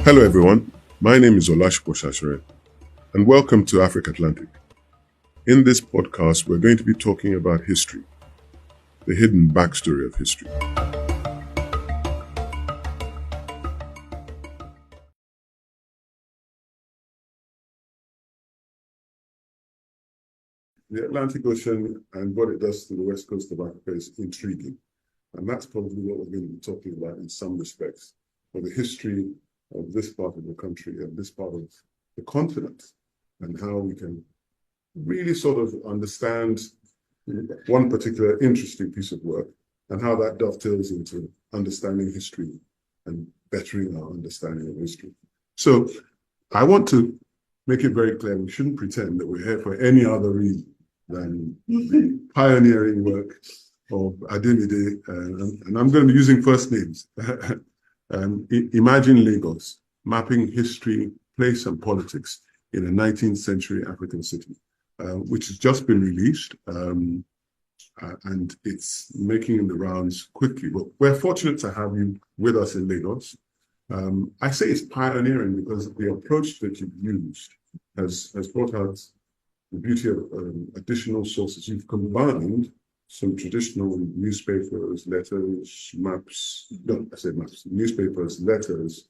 Hello everyone, my name is Olasupo Shasore and welcome to Africa Atlantic. In this podcast, we're going to be talking about history, the hidden backstory of history. The Atlantic Ocean and what it does to the west coast of Africa is intriguing. And that's probably what we're going to be talking about in some respects, for the history of this part of the country and this part of the continent, and how we can really sort of understand one particular interesting piece of work and how that dovetails into understanding history and bettering our understanding of history. So I want to make it very clear, we shouldn't pretend that we're here for any other reason than the pioneering work of Ademide, and I'm going to be using first names. Imagine Lagos, mapping history, place and politics in a 19th century African city, which has just been released, and it's making the rounds quickly. But we're fortunate to have you with us in Lagos. I say it's pioneering because the approach that you've used has brought out the beauty of additional sources. You've combined some traditional newspapers, letters, maps, newspapers, letters,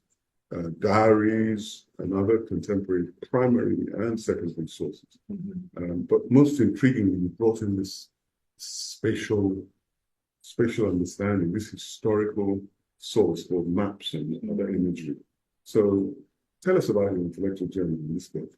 diaries, and other contemporary primary and secondary sources. But most intriguingly, you brought in this spatial understanding, this historical source called maps and other imagery. So tell us about your intellectual journey in this book.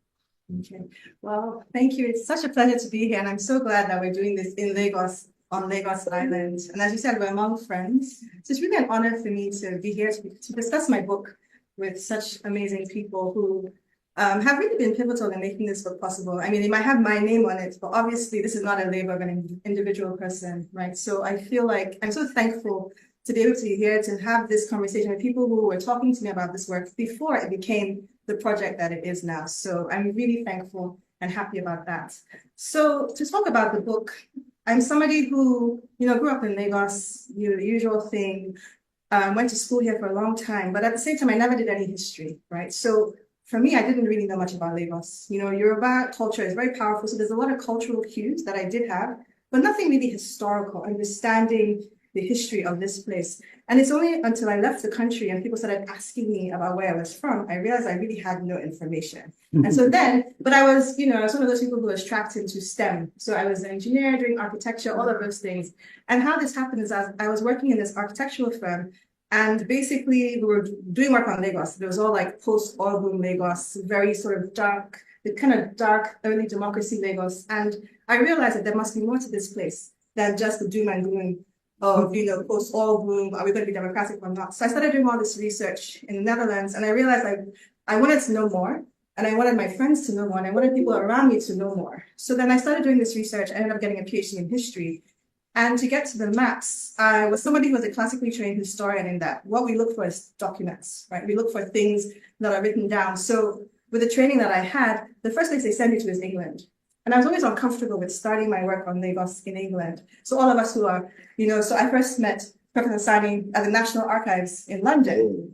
Okay. Well, thank you. It's such a pleasure to be here, and I'm so glad that we're doing this in Lagos, on Lagos Island. And as you said, we're among friends. So it's really an honor for me to be here to discuss my book with such amazing people who have really been pivotal in making this book possible. I mean, they might have my name on it, but obviously this is not a labor of an individual person, right? So I feel like I'm so thankful to be able to be here to have this conversation with people who were talking to me about this work before it became the project that it is now. So I'm really thankful and happy about that. So to talk about the book, I'm somebody who, grew up in Lagos, the usual thing, went to school here for a long time, but at the same time, I never did any history, right? So for me, I didn't really know much about Lagos. Yoruba culture is very powerful, so there's a lot of cultural cues that I did have, but nothing really historical, understanding the history of this place. And it's only until I left the country and people started asking me about where I was from, I realized I really had no information. And so then, but I was one of those people who was tracked into STEM. So I was an engineer doing architecture, all of those things. And how this happened is I was working in this architectural firm, and basically we were doing work on Lagos. It was all like post-oil boom Lagos, very sort of dark, the kind of dark early democracy Lagos. And I realized that there must be more to this place than just the doom and gloom of, post-oil boom, are we going to be democratic or not? So I started doing all this research in the Netherlands, and I realized I wanted to know more, and I wanted my friends to know more, and I wanted people around me to know more. So then I started doing this research. I ended up getting a PhD in history. And to get to the maps, I was somebody who was a classically trained historian in that what we look for is documents, right? We look for things that are written down. So with the training that I had, the first place they send you to is England. And I was always uncomfortable with starting my work on Lagos in England. So all of us who are, so I first met Professor Sanni at the National Archives in London,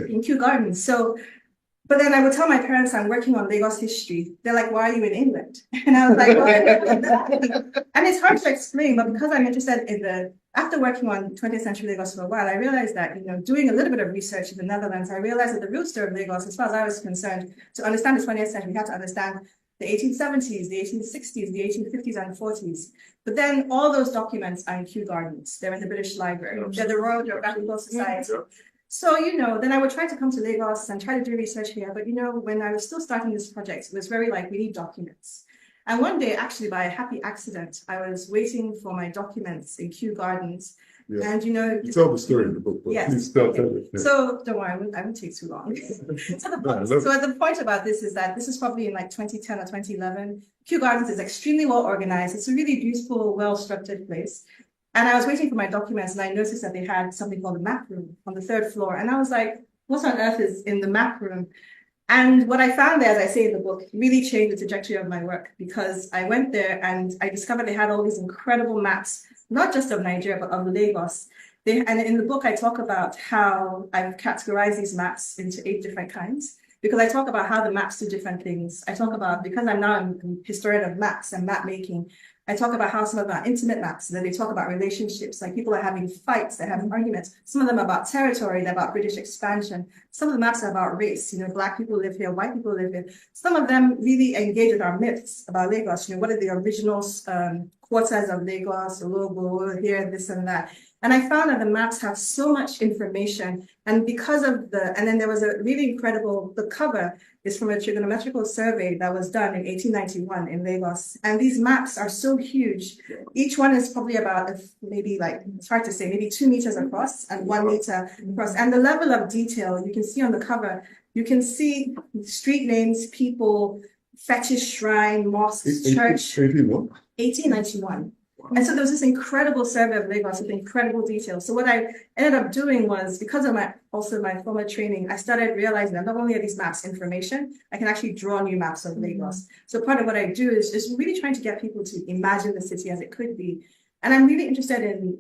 in Kew Gardens. So, but then I would tell my parents I'm working on Lagos history. They're like, why are you in England? And I was like, well, and it's hard to explain, but because I'm interested in after working on 20th century Lagos for a while, I realized that, doing a little bit of research in the Netherlands, I realized that the real story of Lagos, as far as I was concerned, to understand the 20th century, we had to understand the 1870s, the 1860s, the 1850s and 40s. But then all those documents are in Kew Gardens. They're in the British Library. They're the Royal Geographical Society. So, then I would try to come to Lagos and try to do research here. But, when I was still starting this project, it was very we need documents. And one day, actually, by a happy accident, I was waiting for my documents in Kew Gardens. Yeah. And you tell the story in the book, but yes, please tell it. Yeah. So don't worry, I won't take too long. So the point about this is that this is probably in 2010 or 2011. Kew Gardens is extremely well organized. It's a really beautiful, well-structured place. And I was waiting for my documents, and I noticed that they had something called the map room on the 3rd floor. And I was like, what on earth is in the map room? And what I found there, as I say in the book, really changed the trajectory of my work, because I went there and I discovered they had all these incredible maps, not just of Nigeria, but of Lagos. And in the book, I talk about how I've categorized these maps into 8 different kinds, because I talk about how the maps do different things. I talk about, because I'm now a historian of maps and map making, I talk about how some of them are intimate maps, and then they talk about relationships, like people are having fights, they're having arguments. Some of them are about territory, they're about British expansion. Some of the maps are about race, Black people live here, white people live here. Some of them really engage with our myths about Lagos, what are the original quarters of Lagos, Olobo, here, this and that. And I found that the maps have so much information, and because of and then there was a really incredible, the cover is from a trigonometrical survey that was done in 1891 in Lagos. And these maps are so huge. Each one is probably about, maybe like, it's hard to say, maybe 2 meters across and 1 meter across. And the level of detail, you can see on the cover, you can see street names, people, fetish shrine, mosques, church. 1891. And so there was this incredible survey of Lagos with incredible detail. So what I ended up doing was, because of my former training, I started realizing that not only are these maps information, I can actually draw new maps of Lagos. So part of what I do is just really trying to get people to imagine the city as it could be. And I'm really interested in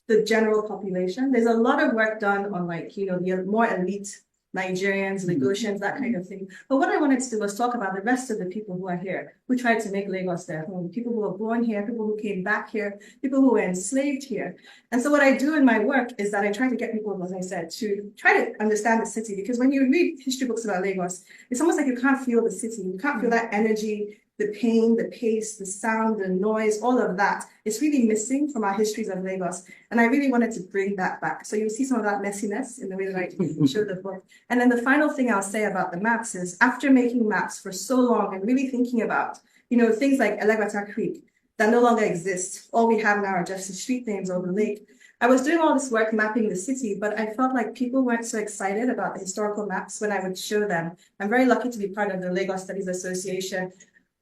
the general population. There's a lot of work done on the more elite Nigerians, Lagosians, that kind of thing. But what I wanted to do was talk about the rest of the people who are here, who tried to make Lagos their home, people who were born here, people who came back here, people who were enslaved here. And so what I do in my work is that I try to get people, as I said, to try to understand the city, because when you read history books about Lagos, it's almost like you can't feel the city. You can't feel that energy, the pain, the pace, the sound, the noise, all of that. It's really missing from our histories of Lagos. And I really wanted to bring that back. So you'll see some of that messiness in the way that I show the book. And then the final thing I'll say about the maps is, after making maps for so long and really thinking about, things like Elegbata Creek that no longer exist. All we have now are just the street names or the lake. I was doing all this work mapping the city, but I felt like people weren't so excited about the historical maps when I would show them. I'm very lucky to be part of the Lagos Studies Association,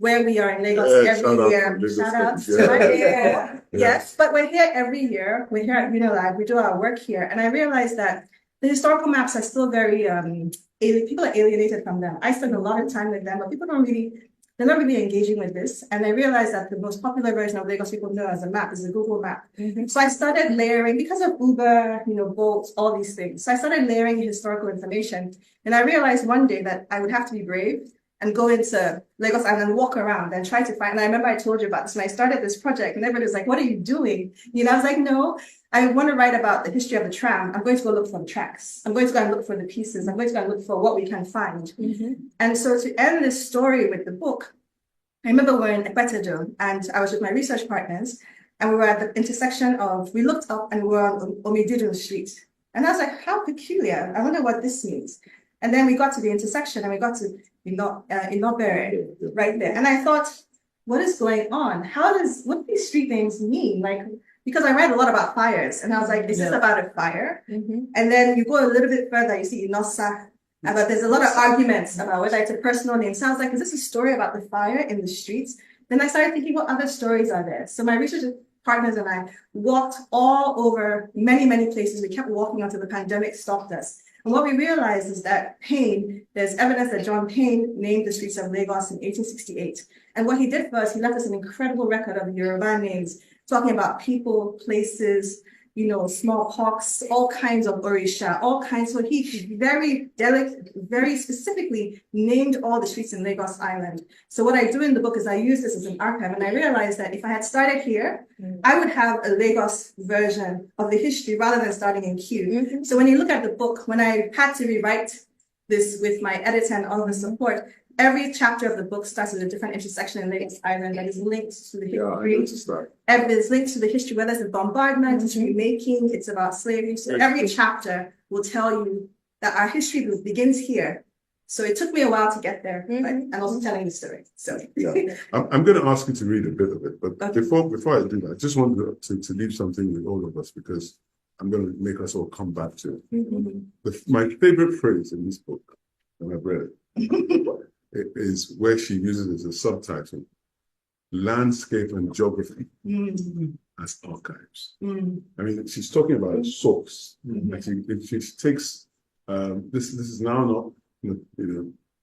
where we are in Lagos every year. Shout out to Yes, but we're here every year. We're here at UNILAG. We do our work here. And I realized that the historical maps are still very, people are alienated from them. I spend a lot of time with them, but they're not really engaging with this. And I realized that the most popular version of Lagos people know as a map is a Google map. So I started layering, because of Uber, Bolt, all these things. So I started layering historical information. And I realized one day that I would have to be brave and go into Lagos Island and walk around and try to find, and I remember I told you about this when I started this project, and everybody was like, what are you doing? I was like, no, I want to write about the history of the tram. I'm going to go look for the tracks. I'm going to go and look for the pieces. I'm going to go and look for what we can find. And so to end this story with the book, I remember we're in Ekwetedo, and I was with my research partners, and we were at the intersection we looked up and we were on Omidido Street. And I was like, how peculiar. I wonder what this means. And then we got to the intersection and we got to Inobere right there. And I thought, what is going on? What do these street names mean? Because I read a lot about fires, and I was like, is this about a fire? And then you go a little bit further, you see Inosa, but there's a lot of arguments about whether it's a personal name. So I was like, is this a story about the fire in the streets? Then I started thinking, what other stories are there? So my research partners and I walked all over many, many places. We kept walking until the pandemic stopped us. And what we realized is that there's evidence that John Payne named the streets of Lagos in 1868. And what he did first, he left us an incredible record of Yoruba names, talking about people, places, smallpox, all kinds of Orisha, all kinds. So he very specifically named all the streets in Lagos Island. So what I do in the book is I use this as an archive, and I realized that if I had started here, I would have a Lagos version of the history rather than starting in Q. So when you look at the book, when I had to rewrite this with my editor and all the support, every chapter of the book starts with a different intersection in Lagos Island that is linked to the history. It's linked to the history, whether it's a bombardment, it's remaking, it's about slavery. So every chapter will tell you that our history begins here. So it took me a while to get there, and also telling the story. So I'm going to ask you to read a bit of it, but before I do that, I just want to leave something with all of us, because I'm going to make us all come back to it. My favorite phrase in this book, and I've read it, is where she uses as a subtitle, landscape and geography as archives. I mean, she's talking about a source. She takes this is now not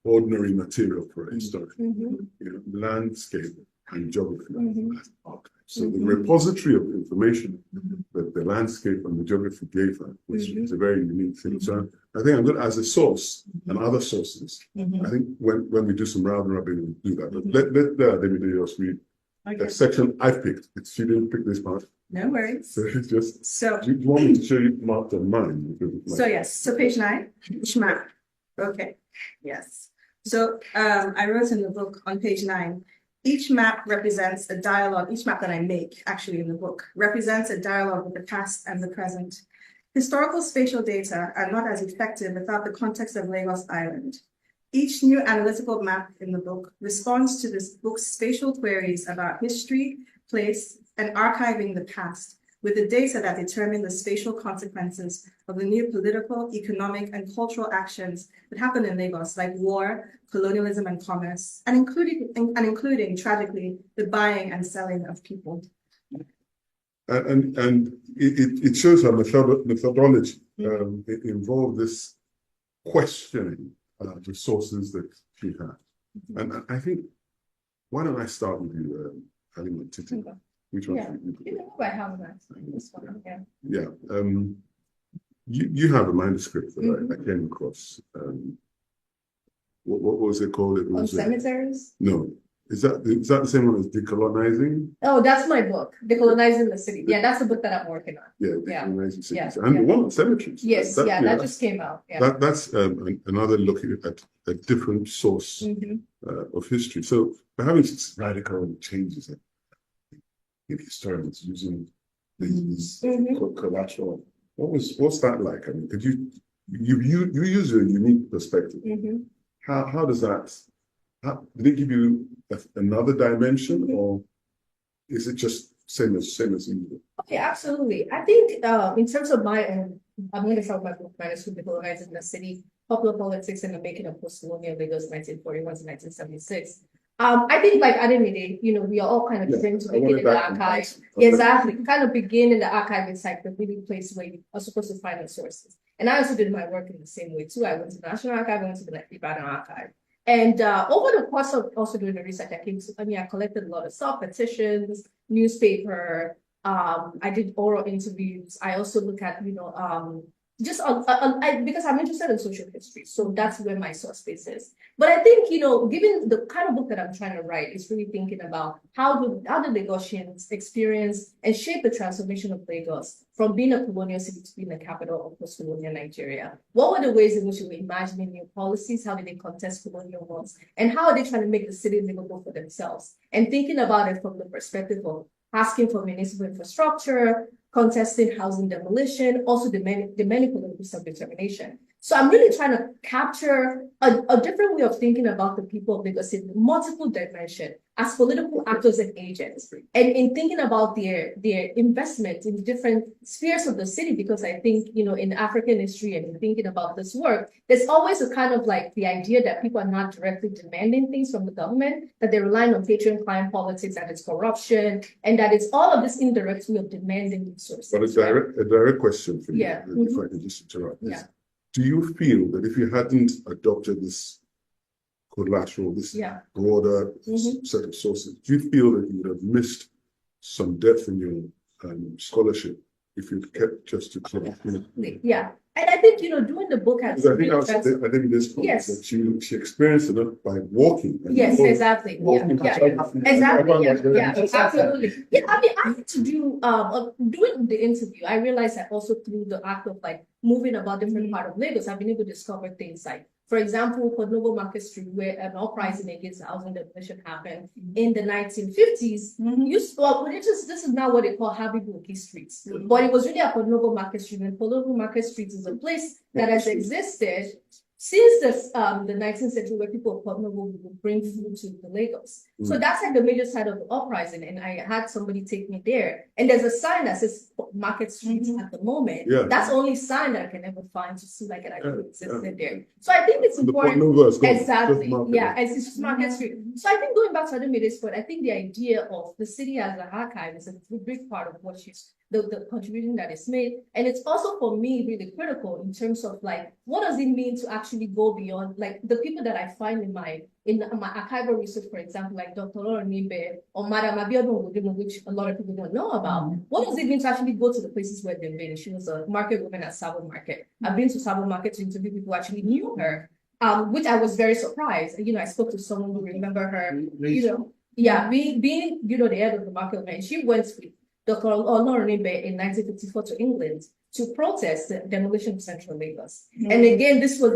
ordinary material for a historian. Landscape and geography as archives. So the repository of information that the landscape and the geography gave her was a very unique thing. So I think I'm good as a source and other sources. I think when we do some round robin, we'll do that. But let Ademide just read a section I've picked. She didn't pick this part. No worries. So it's just, So, do you want me to show you marked on mine? so yes, so page 9, each map. Okay, yes. So I wrote in the book on page 9, each map represents a dialogue, each map that I make actually in the book represents a dialogue with the past and the present. Historical spatial data are not as effective without the context of Lagos Island. Each new analytical map in the book responds to this book's spatial queries about history, place, and archiving the past, with the data that determine the spatial consequences of the new political, economic, and cultural actions that happen in Lagos, like war, colonialism, and commerce, and including tragically, the buying and selling of people. And it shows her methodology. It involved this questioning the sources that she had. And I think, why don't I start with you, Halimat Titi? Which one? I have this one. Yeah. You have a manuscript that I came across. What was it called? It was cemeteries? No. Is that the same one as Decolonizing? Oh, that's my book, Decolonizing the City. Yeah, that's the book that I'm working on. Yeah, Decolonizing Cities. And the one on cemeteries. Yes, that just came out. Yeah. That's another look at a different source of history. So we're having such radical changes in historians using these collateral. What's that like? I mean, could you use a unique perspective? How does that? Did it give you another dimension, or is it just same as usual? Okay, absolutely. I think in terms of my own, I'm going to start my book, Manuscript Decolonizing the City, Popular Politics and the Making of Post-Colonial Lagos, 1941 to 1976. I think, like Ademide, we are all kind of trained to begin in the archive. Exactly, kind of begin in the archive. It's like the really place where you are supposed to find the sources. And I also did my work in the same way too. I went to the National Archive, I went to the Ibadan Archive. And over the course of also doing the research, I collected a lot of petitions, newspaper. I did oral interviews. I also look at, because I'm interested in social history. So that's where my source space is. But I think, given the kind of book that I'm trying to write is really thinking about how the Lagosians experience and shape the transformation of Lagos from being a colonial city to being the capital of post-colonial Nigeria. What were the ways in which we were imagining new policies? How did they contest colonial ones? And how are they trying to make the city livable for themselves? And thinking about it from the perspective of asking for municipal infrastructure, contesting housing demolition, also demanding political self-determination. So I'm really trying to capture a different way of thinking about the people of Lagos in multiple dimensions as political actors and agents, and in thinking about their investment in different spheres of the city, because I think, in African history and in thinking about this work, there's always a kind of like the idea that people are not directly demanding things from the government, that they're relying on patron-client politics, that it's corruption, and that it's all of this indirect way of demanding resources. But a direct question for you, if I can just interrupt this. Do you feel that if you hadn't adopted this collateral, this broader set of sources, do you feel that you would have missed some depth in your scholarship if you'd kept just to Yeah. And I think, doing the book has I think this point that she experienced it by walking. Exactly. Absolutely. Yeah, I mean, I had to do, doing the interview, I realized that also through the act of like moving about different part of Lagos, I've been able to discover things like, for example, Pornovo Market Street, where an uprising against housing demolition happened in the 1950s. This is now what they call Habibuki streets, but it was really a Pornovo Market Street, and Pornovo Market Street is a place that has existed since the 19th century, where people of Pornovo would bring food to the Lagos. So that's like the major side of the uprising, and I had somebody take me there. And there's a sign that says Market Street at the moment. That's the only sign that I can ever find to see like it actually existed there. So I think it's important. Exactly. It's just Market Street. So I think going back to Ademide's point, I think the idea of the city as an archive is a big part of what the contribution that is made. And it's also for me really critical in terms of like, what does it mean to actually go beyond like the people that I find in my archival research, for example, like Dr. Olanibe or Madam Abiodun, which a lot of people don't know about. What does it mean to actually go to the places where they've been? She was a market woman at Sabo Market. I've been to Sabo Market to interview people who actually knew her, which I was very surprised. You know, I spoke to someone who remember her, you know, being, you know, the head of the market woman. She went with Dr. Olanibe in 1954 to England to protest the demolition of Central Lagos. And again, this was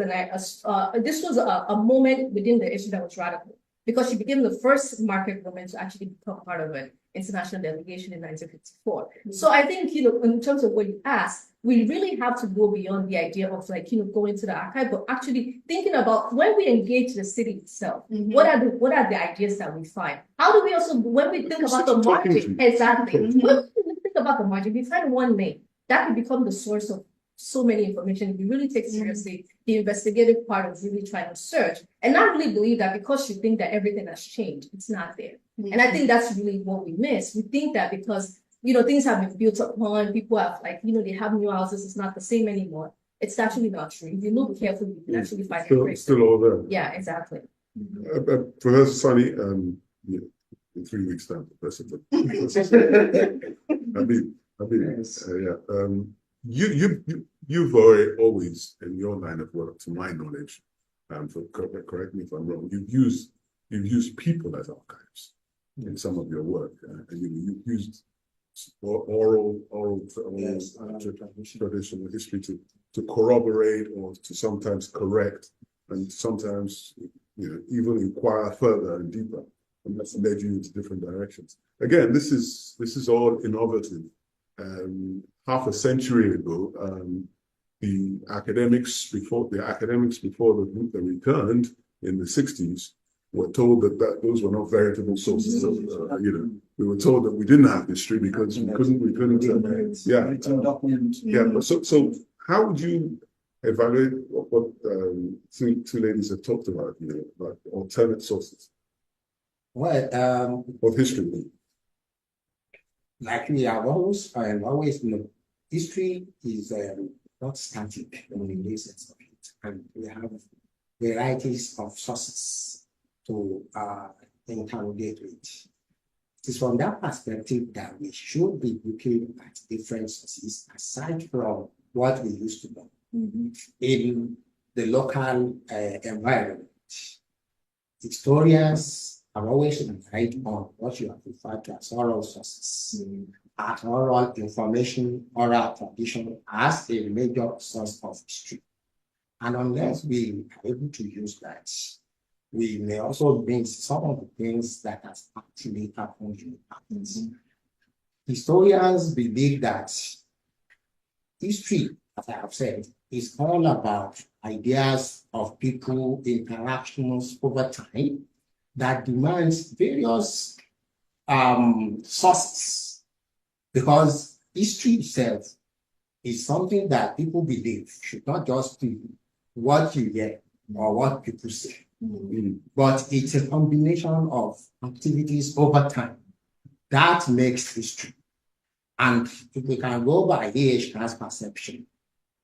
a moment within the issue that was radical, because she became the first market woman to actually become part of an international delegation in 1954. So I think, you know, in terms of what you asked, we really have to go beyond the idea of like, you know, going to the archive, but actually thinking about when we engage the city itself, what are the ideas that we find? How do we also, when we think about the margin, exactly, when we think about the margin, we find one name that could become the source of so many information. If you really take seriously the investigative part of really trying to search, and not really believe that because you think that everything has changed, it's not there. And I think that's really what we miss. We think that because, you know, things have been built upon, people have like, you know, they have new houses, it's not the same anymore. It's actually not true. If you look carefully, you can actually find it. Still all there. Yeah, exactly. Professor Sanni, yeah, in 3 weeks' time, Professor. You've always, in your line of work, to my knowledge, correct me if I'm wrong, you've used people as archives in some of your work, and you've used oral traditional history to corroborate or to sometimes correct, and sometimes, you know, even inquire further and deeper, and that's led you into different directions. Again, this is all innovative. Half a century ago, the academics before the group that returned in the 60s were told that those were not veritable sources of, you know, we were told that we didn't have history because we couldn't so how would you evaluate what two ladies have talked about, you know, like alternate sources of history? Like we have always known, history is not static in the sense of it, and we have varieties of sources to interrogate with. It is from that perspective that we should be looking at different sources aside from what we used to know in the local environment. Historians have always relied on what you have referred to as oral sources, as oral information, oral tradition as a major source of history. And unless we are able to use that, we may also miss some of the things that has actually happened in the past. Historians believe that history, as I have said, is all about ideas of people, interactions over time that demands various sources, because history itself is something that people believe should not just be what you hear or what people say, but it's a combination of activities over time that makes history. And if we can go by AH's perception,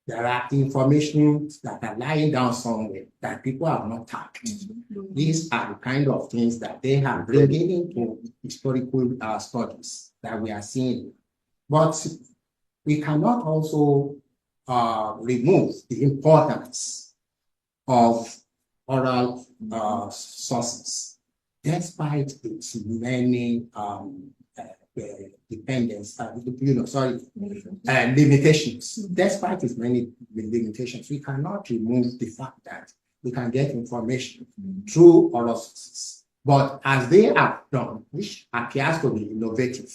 there are information that are lying down somewhere that people have not tapped. These are the kind of things that they have brought into historical studies that we are seeing. But we cannot also remove the importance of oral sources, despite its many limitations. Despite its many limitations, we cannot remove the fact that we can get information through oral sources. But as they have done, which appears to be innovative,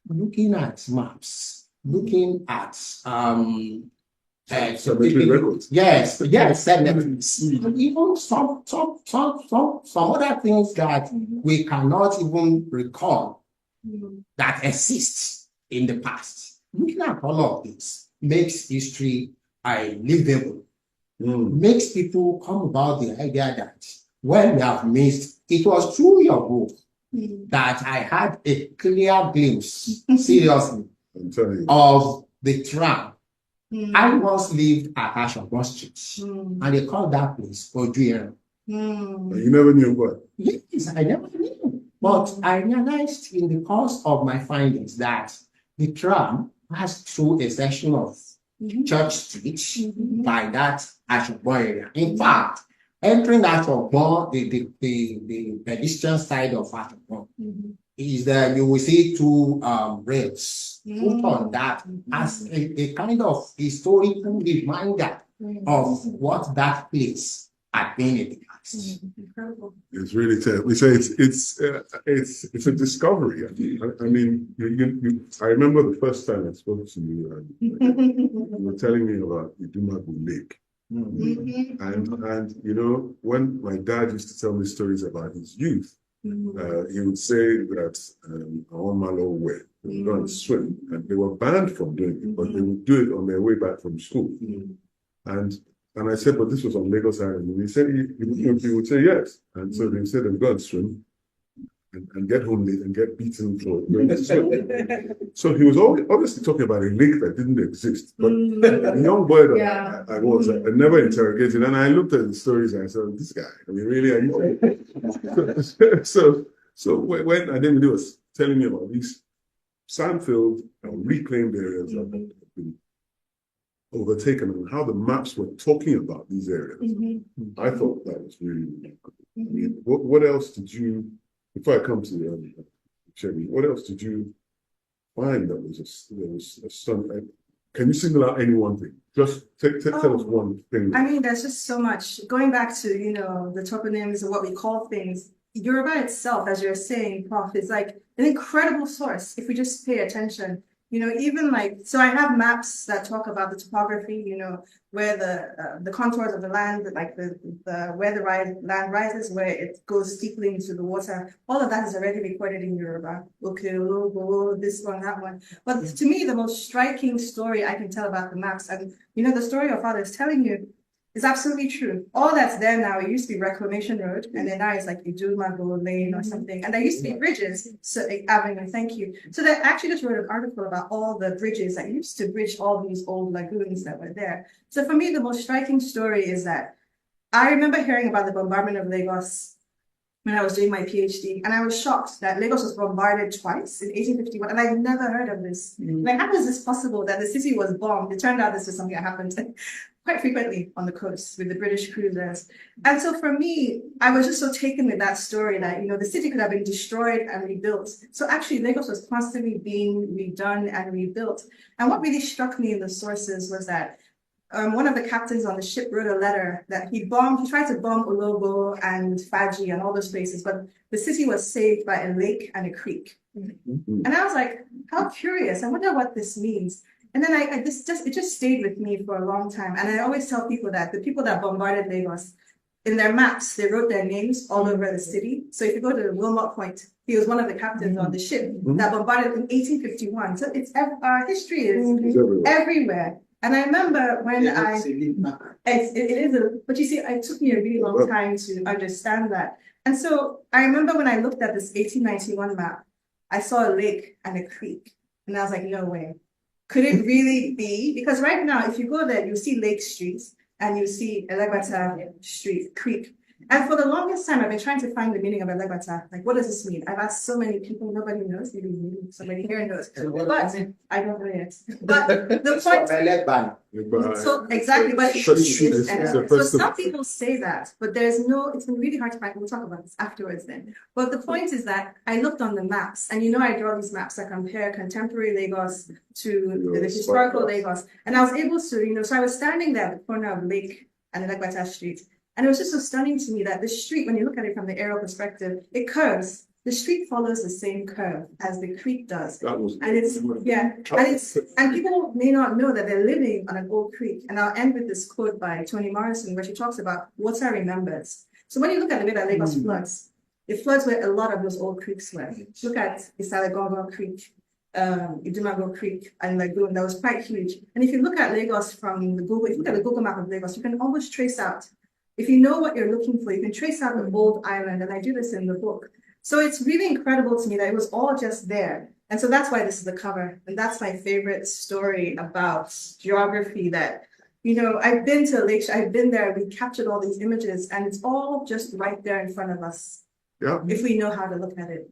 looking at maps, looking at cemetery records. Yes, cemeteries. Even some other things that we cannot even recall that exists in the past. Looking at all of this makes history livable, makes people come about the idea that when we have missed, it was through your book that I had a clear glimpse, seriously, I'm telling you. of the tram. Mm. I once lived at Ashoc Street, Mm. and they called that place Ojuera. Mm. And you never knew what. Yes, I never knew. But I realized in the course of my findings that the tram passed through a section of Church Street by that Ashokbo area. In fact, entering Ashokbo, the pedestrian side of Ashokbo, is that you will see two rails put on that as a kind of historical reminder of what that place had been in the past. Incredible. It's really terrible. We say it's a discovery. I mean, I remember the first time I spoke to you. You were telling me about Idumagu Lake, and you know, when my dad used to tell me stories about his youth, he would say that on Malo way they would go and swim, and they were banned from doing it, but they would do it on their way back from school. And I said, but this was on Lagos Island. And he said, he would say yes. And so they said, they'd go and swim and get home late and get beaten for going to swim. So he was obviously talking about a lake that didn't exist. But the young boy that I was, I never interrogated. And I looked at the stories and I said, this guy, I mean, really, are you? So when Ademide was telling me about these sand-filled and reclaimed areas that have been overtaken and how the maps were talking about these areas. I thought that was really, really good. I mean, what else did you, before I come to Sherry, what else did you find that was a stunt? Can you single out any one thing? Just tell us one thing. I mean, there's just so much. Going back to, you know, the toponyms and what we call things, Yoruba itself, as you're saying, Prof, is like an incredible source if we just pay attention. You know, even like, so I have maps that talk about the topography, you know, where the contours of the land, like where the land rises, where it goes steeply into the water. All of that is already recorded in Yoruba. Okay, this one, that one. But to me, the most striking story I can tell about the maps, and you know, the story your father is telling you, is absolutely true. All that's there now, it used to be Reclamation Road, and then now it's like Idumago Lane or something. And there used to be bridges, so Avenue, thank you. So they actually just wrote an article about all the bridges that used to bridge all these old lagoons that were there. So for me, the most striking story is that I remember hearing about the bombardment of Lagos when I was doing my PhD, and I was shocked that Lagos was bombarded twice in 1851, and I'd never heard of this. Like, how is this possible that the city was bombed? It turned out this is something that happened quite frequently on the coast with the British cruisers. And so for me, I was just so taken with that story that, you know, the city could have been destroyed and rebuilt. So actually Lagos was constantly being redone and rebuilt. And what really struck me in the sources was that one of the captains on the ship wrote a letter that he tried to bomb Olobo and Faji and all those places, but the city was saved by a lake and a creek. And I was like, how curious, I wonder what this means. And then it just stayed with me for a long time. And I always tell people that the people that bombarded Lagos, in their maps, they wrote their names all over the city. So if you go to Wilmot Point, he was one of the captains on the ship that bombarded in 1851. So our history is everywhere. And I remember when but you see, it took me a really long time to understand that. And so I remember when I looked at this 1891 map, I saw a lake and a creek. And I was like, no way. Could it really be? Because right now, if you go there, you see Lake Street and you see Elegbata Street, Creek. And for the longest time, I've been trying to find the meaning of Elegbata. Like, what does this mean? I've asked so many people, nobody knows. Maybe somebody here knows. But I don't know yet. But the point, so exactly, but so some people say that, but it's been really hard to find. We'll talk about this afterwards then. But the point is that I looked on the maps, and you know, I draw these maps that compare contemporary Lagos to the historical Lagos. And I was able to, you know, so I was standing there at the corner of Lake and Elegbata Street. And it was just so stunning to me that the street, when you look at it from the aerial perspective, it curves. The street follows the same curve as the creek does. And people may not know that they're living on an old creek. And I'll end with this quote by Toni Morrison, where she talks about water remembers. So when you look at the way that Lagos floods, it floods where a lot of those old creeks were. Look at Isalegongo Creek, Idumago Creek and Lagoon, that was quite huge. And if you look at Lagos from the Google, if you look at the Google map of Lagos, you can almost trace out. If you know what you're looking for, you can trace out the old island, and I do this in the book. So it's really incredible to me that it was all just there. And so that's why this is the cover. And that's my favorite story about geography that, I've been to Lakeshore, I've been there, we captured all these images, and it's all just right there in front of us. Yeah. If we know how to look at it.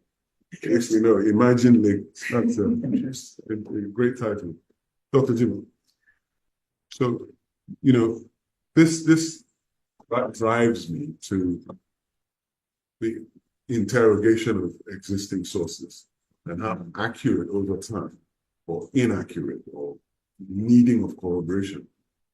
Yes, we know. Imagine Lakes. That's a great title. Dr. Jimoh. So, that drives me to the interrogation of existing sources and how accurate over time or inaccurate or needing of corroboration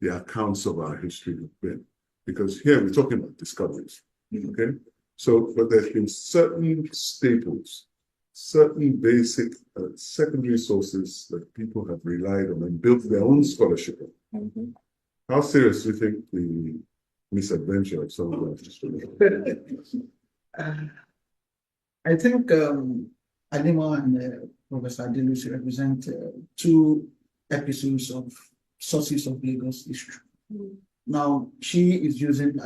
the accounts of our history have been. Because here we're talking about discoveries, okay? So, but there's been certain staples, certain basic secondary sources that people have relied on and built their own scholarship on. How serious do you think the misadventure of some of our history? I think Ademide and Professor Adelusi represent two episodes of sources of Lagos history. Now, she is using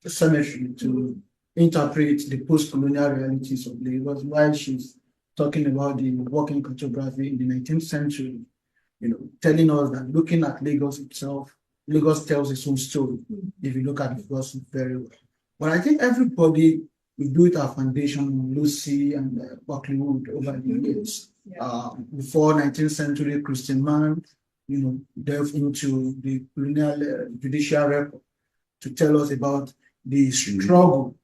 cemetery to interpret the post-colonial realities of Lagos while she's talking about the working cartography in the 19th century, telling us that looking at Lagos itself, Lagos tells its own story if you look at Lagos very well. But I think everybody will do it our foundation on Lucy and Buckleywood over the years. Before 19th century, Christian man, delved into the colonial judicial record to tell us about the struggle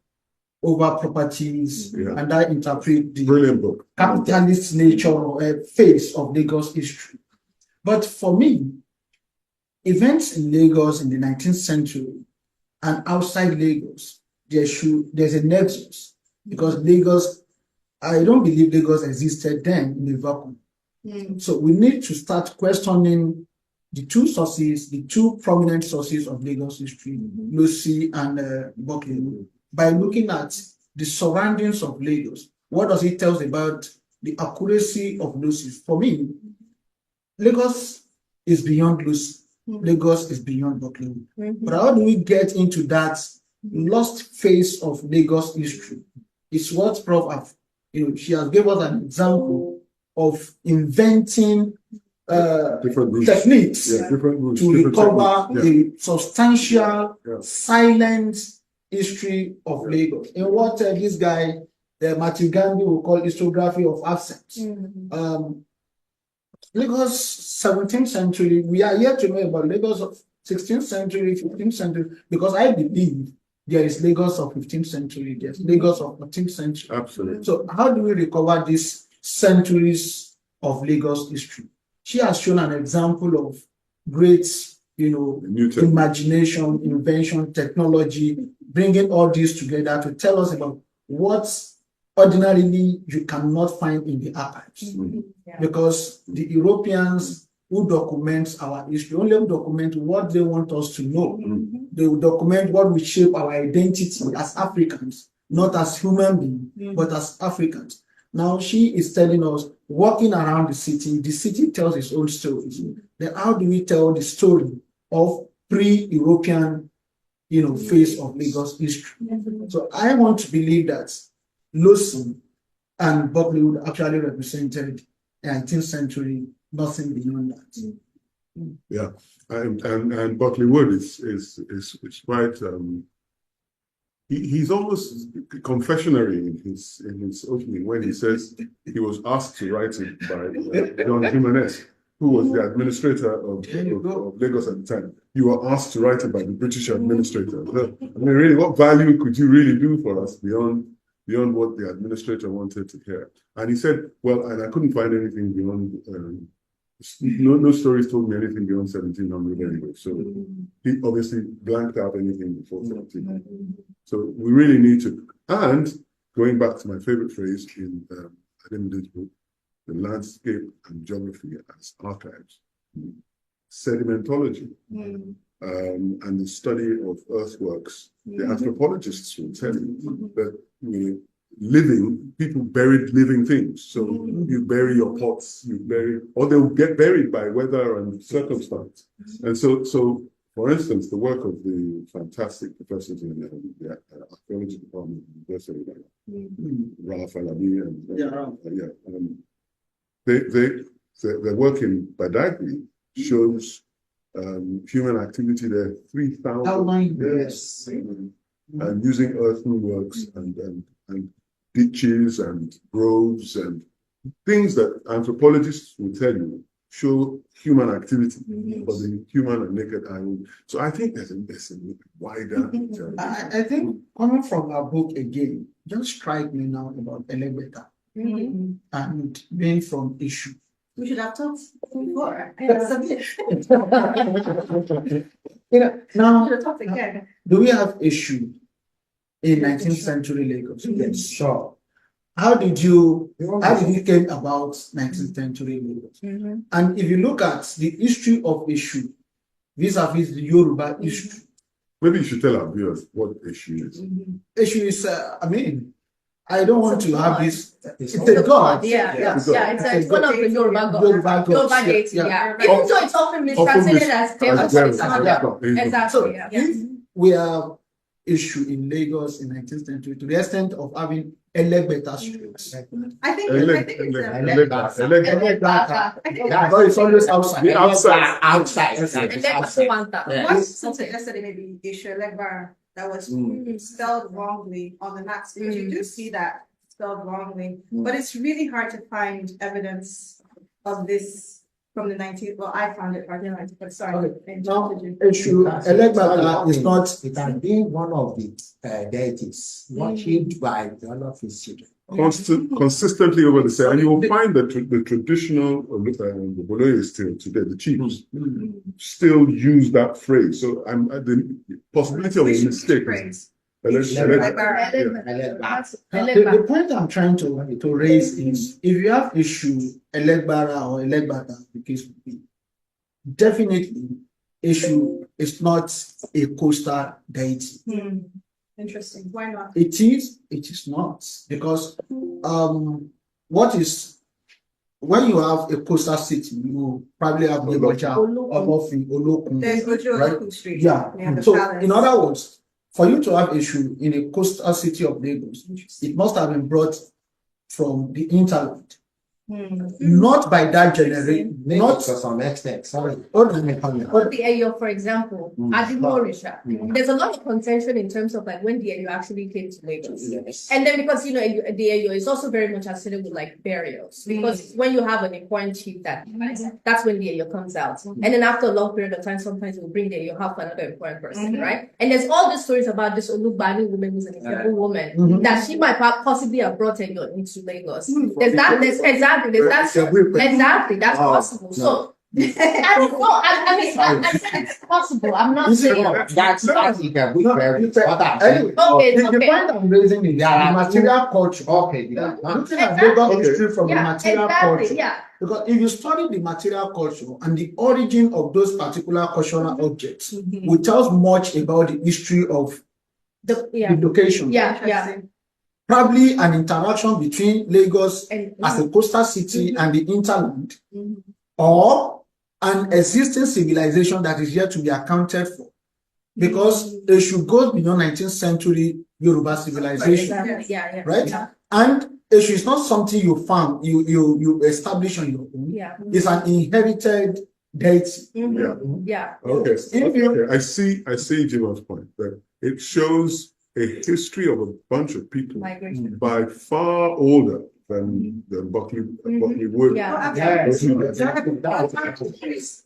over properties, and I interpret the capitalist nature or face of Lagos history. But for me, events in Lagos in the 19th century and outside Lagos, there's a nexus, because Lagos, I don't believe Lagos existed then in a vacuum. So we need to start questioning the two sources, the two prominent sources of Lagos history, Lucy and Buckleywood, by looking at the surroundings of Lagos. What does it tell us about the accuracy of Lucy? For me, Lagos is beyond Lucy. Lagos is beyond Buckleywood. But how do we get into that lost phase of Lagos history? It's what Prof. She has given us an example of inventing different techniques different to recover the substantial, silent history of Lagos. In what this guy, Matthew Gandhi, will call historiography of absence. Lagos 17th century, we are yet to know about Lagos of 16th century, 15th century, because I believe there is Lagos of 15th century, there's Lagos of 14th century. Absolutely. So how do we recover these centuries of Lagos history? She has shown an example of great, imagination, invention, technology, bringing all these together to tell us about what ordinarily you cannot find in the archives. Because the Europeans who document our history only document what they want us to know. They will document what will shape our identity as Africans, not as human beings, but as Africans. Now she is telling us, walking around the city tells its own stories. Then how do we tell the story of pre-European, phase of Lagos history? So I want to believe that Lucy and Buckleywood actually represented the 19th century, nothing beyond that. Yeah, and Buckleywood is quite. He's almost confessionary in his opening when he says he was asked to write it by John Jimenez, who was the administrator of Lagos at the time. You were asked to write it by the British administrator. Really, what value could you really do for us beyond what the administrator wanted to hear? And he said, well, and I couldn't find anything beyond. No stories told me anything beyond 1700 anyway. So he obviously blanked out anything before 1700. So we really need to, and going back to my favorite phrase in Ademide's book, the landscape and geography as archives, sedimentology, and the study of earthworks. The anthropologists will tell you that people buried living things. So you bury your pots, or they'll get buried by weather and circumstance. And so For instance, the work of the fantastic professors in the archaeology department of the University of Ralph Alabi and their work in Badagry shows human activity there 3,000 years, and using earthenworks and ditches and groves and things that anthropologists will tell you show human activity, but the human and naked eye. So I think there's a wider. I think coming from our book again, just strike me now about Elegbeta and being from issue. We should have talked before. Now, We should have talked again. do we have issue in 19th century Lagos? Yes, sure. How did you came about 19th century Lagos? And if you look at the history of issue vis-a-vis the Yoruba history, Maybe you should tell our viewers what issue is. issue is, I don't want to have this. It's It's a god. It's one of the Yoruba gods. Yoruba gods. Yoruba deity, Yeah. Even though it's often mistranslated as Devas, it's not that. So Exactly, if we have issue in Lagos in 19th century to the extent of having Elegbeta streets. I think Elegbeta. No, it's always outside. The outside. Outside. And then Samantha. Once something yesterday maybe issue Legbar that was spelled wrongly on the maps, because you do see that spelled wrongly, but it's really hard to find evidence of this from the 19th. Well, I found it from the 19th, but sorry. Okay. Now, issue Elegbeta is not. It has been one of the deities worshipped by all of his children. Consistently over the same, and you will find that the traditional the Boloye still today, the chiefs still use that phrase. So the possibility of a mistake is The point I'm trying to raise is if you have issue Elegbara or Elegbata, the case would be, definitely issue is not a coastal deity. Interesting. Why not? It is not, because what is when you have a coastal city, you probably have Oboja, Obofi, Olokun. There's Ojo right? Olokun Street. Yeah. The So palace. in other words, for you to have issue in a coastal city of Lagos, it must have been brought from the hinterland, not by that generation, not to some extent. Sorry. The Eyo, for example, Ademide. There's a lot of contention in terms of like when the Eyo actually came to Lagos. Yes. And then because the Eyo is also very much associated with like burials, because when you have an important chief that's when the Eyo comes out. And then after a long period of time, sometimes we'll bring the Eyo half another important person, right? And there's all these stories about this Olubani woman who's an incredible woman that she might possibly have brought Eyo into Lagos. There's that. Exactly, that's possible. So I don't know. I mean, I said it's possible. I'm not saying That's you can be very. Anyway, the point I'm raising is the material culture. Okay. Looking at Lagos history from the material culture. Yeah. Because if you study the material culture and the origin of those particular cultural objects, it tells much about the history of the location. Yeah. Probably an interaction between Lagos as a coastal city and the hinterland, or an existing civilization that is yet to be accounted for, because they should go beyond 19th century Yoruba civilization, right? Yeah. And Eshu is not something you found, you establish on your own. Yeah. It's an inherited deity. Yeah. Okay. I see Jimoh's point, that it shows a history of a bunch of people Migration. by far older than the Buckley Wood.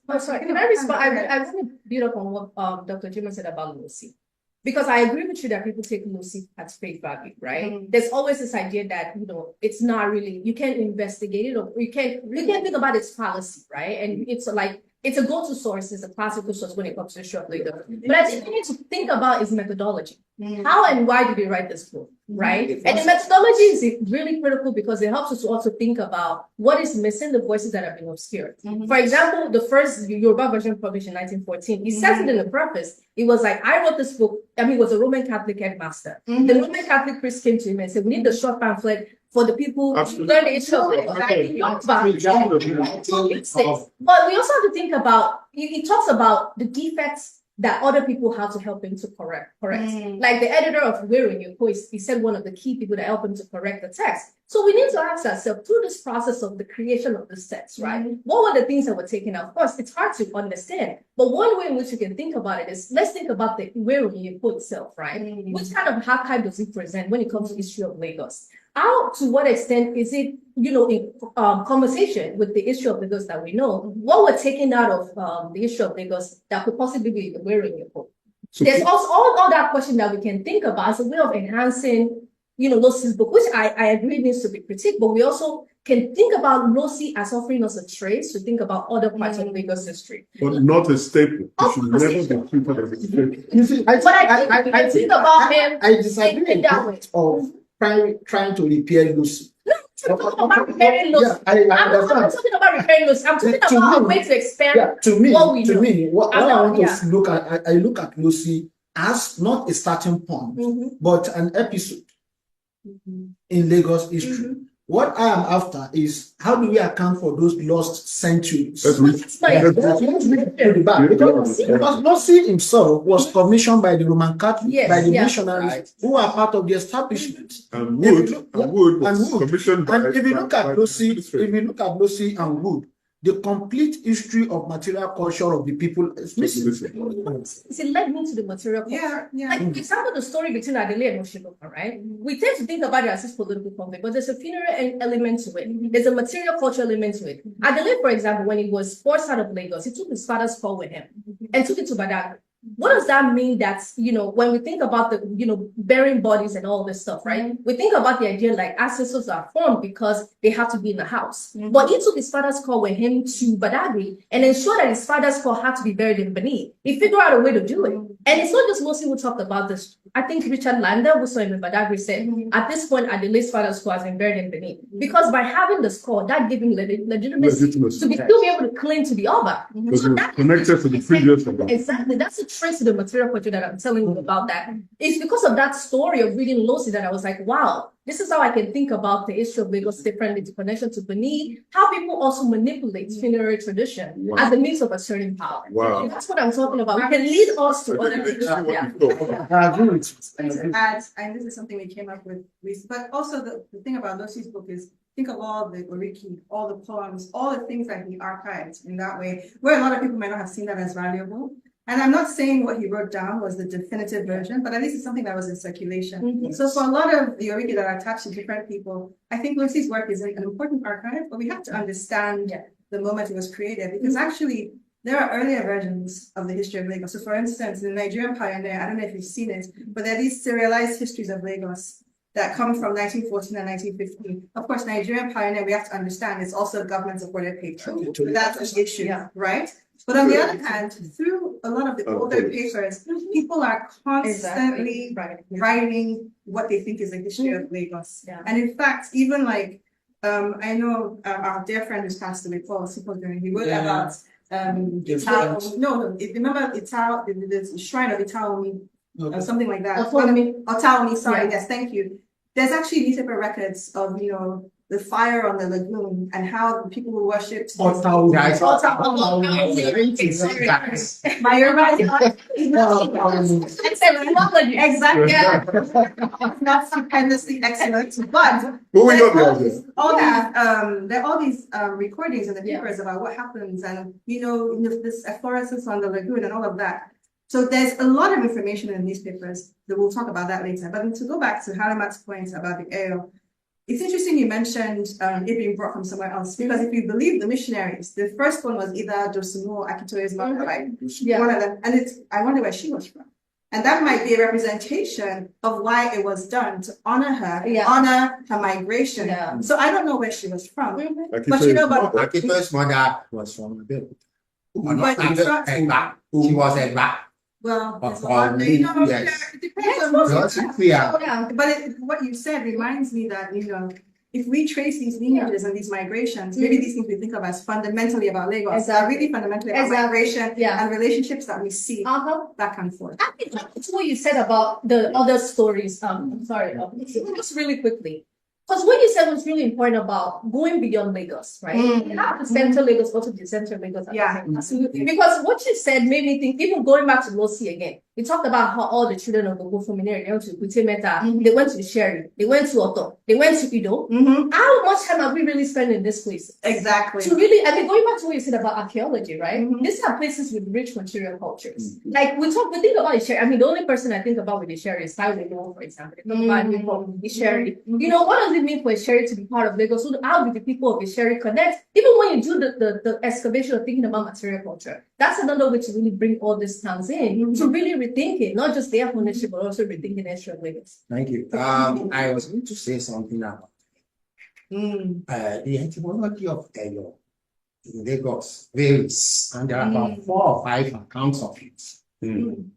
Oh, sorry. Can I respond? I want to build up on what Dr. Jimoh said about Lucy. Because I agree with you that people take Lucy at face value, right? There's always this idea that, it's not really, you can't investigate it, or you can't think about its fallacy, right? And it's like, it's a go-to source, it's a classical source when it comes to short labor. But I think we need to think about its methodology. How and why did we write this book, right? And the methodology is really critical because it helps us to also think about what is missing, the voices that have been obscured. For example, the first Yoruba version published in 1914, he says it in the preface. It was like, I wrote this book, he was a Roman Catholic headmaster. The Roman Catholic priest came to him and said, we need the short pamphlet for the people who learn the history of it. But we also have to think about, he talks about the defects that other people have to help him to correct. Like the editor of Weru, he said one of the key people that help him to correct the text. So we need to ask ourselves through this process of the creation of this text, right? What were the things that were taken out? Of course, it's hard to understand, but one way in which you can think about it is, let's think about the Weru itself, right? Which kind of archive does it present when it comes to history of Lagos? How, to what extent is it, in conversation with the issue of Lagos that we know? What were taken out of the issue of Lagos that could possibly be the Weru report? There's also all that question that we can think about as a way of enhancing, Losi's book, which I agree needs to be critiqued, but we also can think about Losi as offering us a trace to think about other parts of Lagos history. But not a staple. It should never be treated as a staple. You see, I think about him. I disagree of trying to repair Lucy. I'm talking about repairing Lucy. I'm not talking about repairing Lucy. I'm talking about a way to expand what we know. What I want to look at, I look at Lucy as not a starting point, but an episode in Lagos history. What I am after is, how do we account for those lost centuries? Because Lucy himself was commissioned by the Roman Catholic, by the missionaries who are part of the establishment. And Wood was commissioned by... And if you look at Lucy and Wood, the complete history of material culture of the people is missing. It led me to the material culture. Like, for example, the story between Adelaide and Oshiloka, right? We tend to think about it as this political conflict, but there's a funeral element to it. There's a material culture element to it. Adelaide, for example, when he was forced out of Lagos, he took his father's call with him and took it to Badagry. What does that mean? That's, when we think about the, burying bodies and all this stuff, right? We think about the idea like ancestors are formed because they have to be in the house. But he took his father's call with him to Badagry and ensured that his father's call had to be buried in Benin. He figured out a way to do it. And it's not just mostly who talked about this. I think Richard Lander, who saw him in Badagry, said, at this point, Adelaide's father's call has been buried in Benin. Because by having the call, that gave him legitimacy to still be able to claim to be Oba. So that connected to the previous Oba. Exactly. That's a trace of the material culture that I'm telling you about that. It's because of that story of reading Losi that I was like, wow, this is how I can think about the history of Lagos differently, the connection to Benin, how people also manipulate funerary tradition as a means of asserting power. Wow. And that's what I'm talking about. We can lead us to other things. I agree with you. And this is something we came up with recently. But also the thing about Losi's book is, think of all the Oriki, all the poems, all the things that he archived in that way, where a lot of people might not have seen that as valuable. And I'm not saying what he wrote down was the definitive version, but at least it's something that was in circulation. So for a lot of the Oriki that are attached to different people, I think Lucy's work is an important archive, but we have to understand the moment it was created, because actually there are earlier versions of the history of Lagos. So for instance, the Nigerian Pioneer, I don't know if you've seen it, but there are these serialized histories of Lagos that come from 1914 and 1915. Of course, Nigerian Pioneer, we have to understand, it's also a government-supported paper. So that's an issue, right? But on the other hand, through a lot of the older papers, people are constantly writing what they think is the history of Lagos. And in fact, even like, I know our dear friend who's passed away, Paul Sipodorin, he wrote about remember the shrine of Itaomi, or something like that. Otaomi, sorry, yes, thank you. There's actually newspaper records of, the fire on the lagoon and how the people who worshipped exactly. Not stupendously excellent, but there are all these recordings in the papers about what happens, and this efflorescence on the lagoon and all of that. So there's a lot of information in newspapers that we'll talk about that later. But to go back to Halimat's point about the ale, it's interesting you mentioned it being brought from somewhere else, because if you believe the missionaries, the first one was either Dosumu or Akitoye's mother, right? One of them. And I wonder where she was from. And that might be a representation of why it was done, to honor her, honor her migration. So I don't know where she was from. But about Akitoye's mother was from the she was a rat. Well, it depends on but what you said reminds me that, if we trace these lineages and these migrations, maybe these things we think of as fundamentally about Lagos are really fundamentally about migration and relationships that we see back and forth. I think that's what you said about the other stories. Sorry, just really quickly. Because what you said was really important about going beyond Lagos, right? You have to center Lagos, go to the center Lagos. Yeah. Absolutely. Because what you said made me think, even going back to Losi again, we talked about how all the children of the Gofumine, they went to Kutemeta, they went to Sherry, they went to Oto, they went to Ido. How much time have we really spent in this place? Exactly. To really, I mean, going back to what you said about archaeology, right? These are places with rich material cultures. Like we think about Sherry. I mean, the only person I think about with the Sherry is Taiwo, for example. They talk about it from the Sherry. You know, what does it mean for a Sherry to be part of Lagos? So how do the people of the Sherry connect? Even when you do the excavation of thinking about material culture, that's another way to really bring all these towns in, to really rethink it, not just their ownership, but also rethinking the history of Lagos. Thank you. I was going to say something about the etymology of Eyo in Lagos varies, and there are about 4 or 5 accounts of it.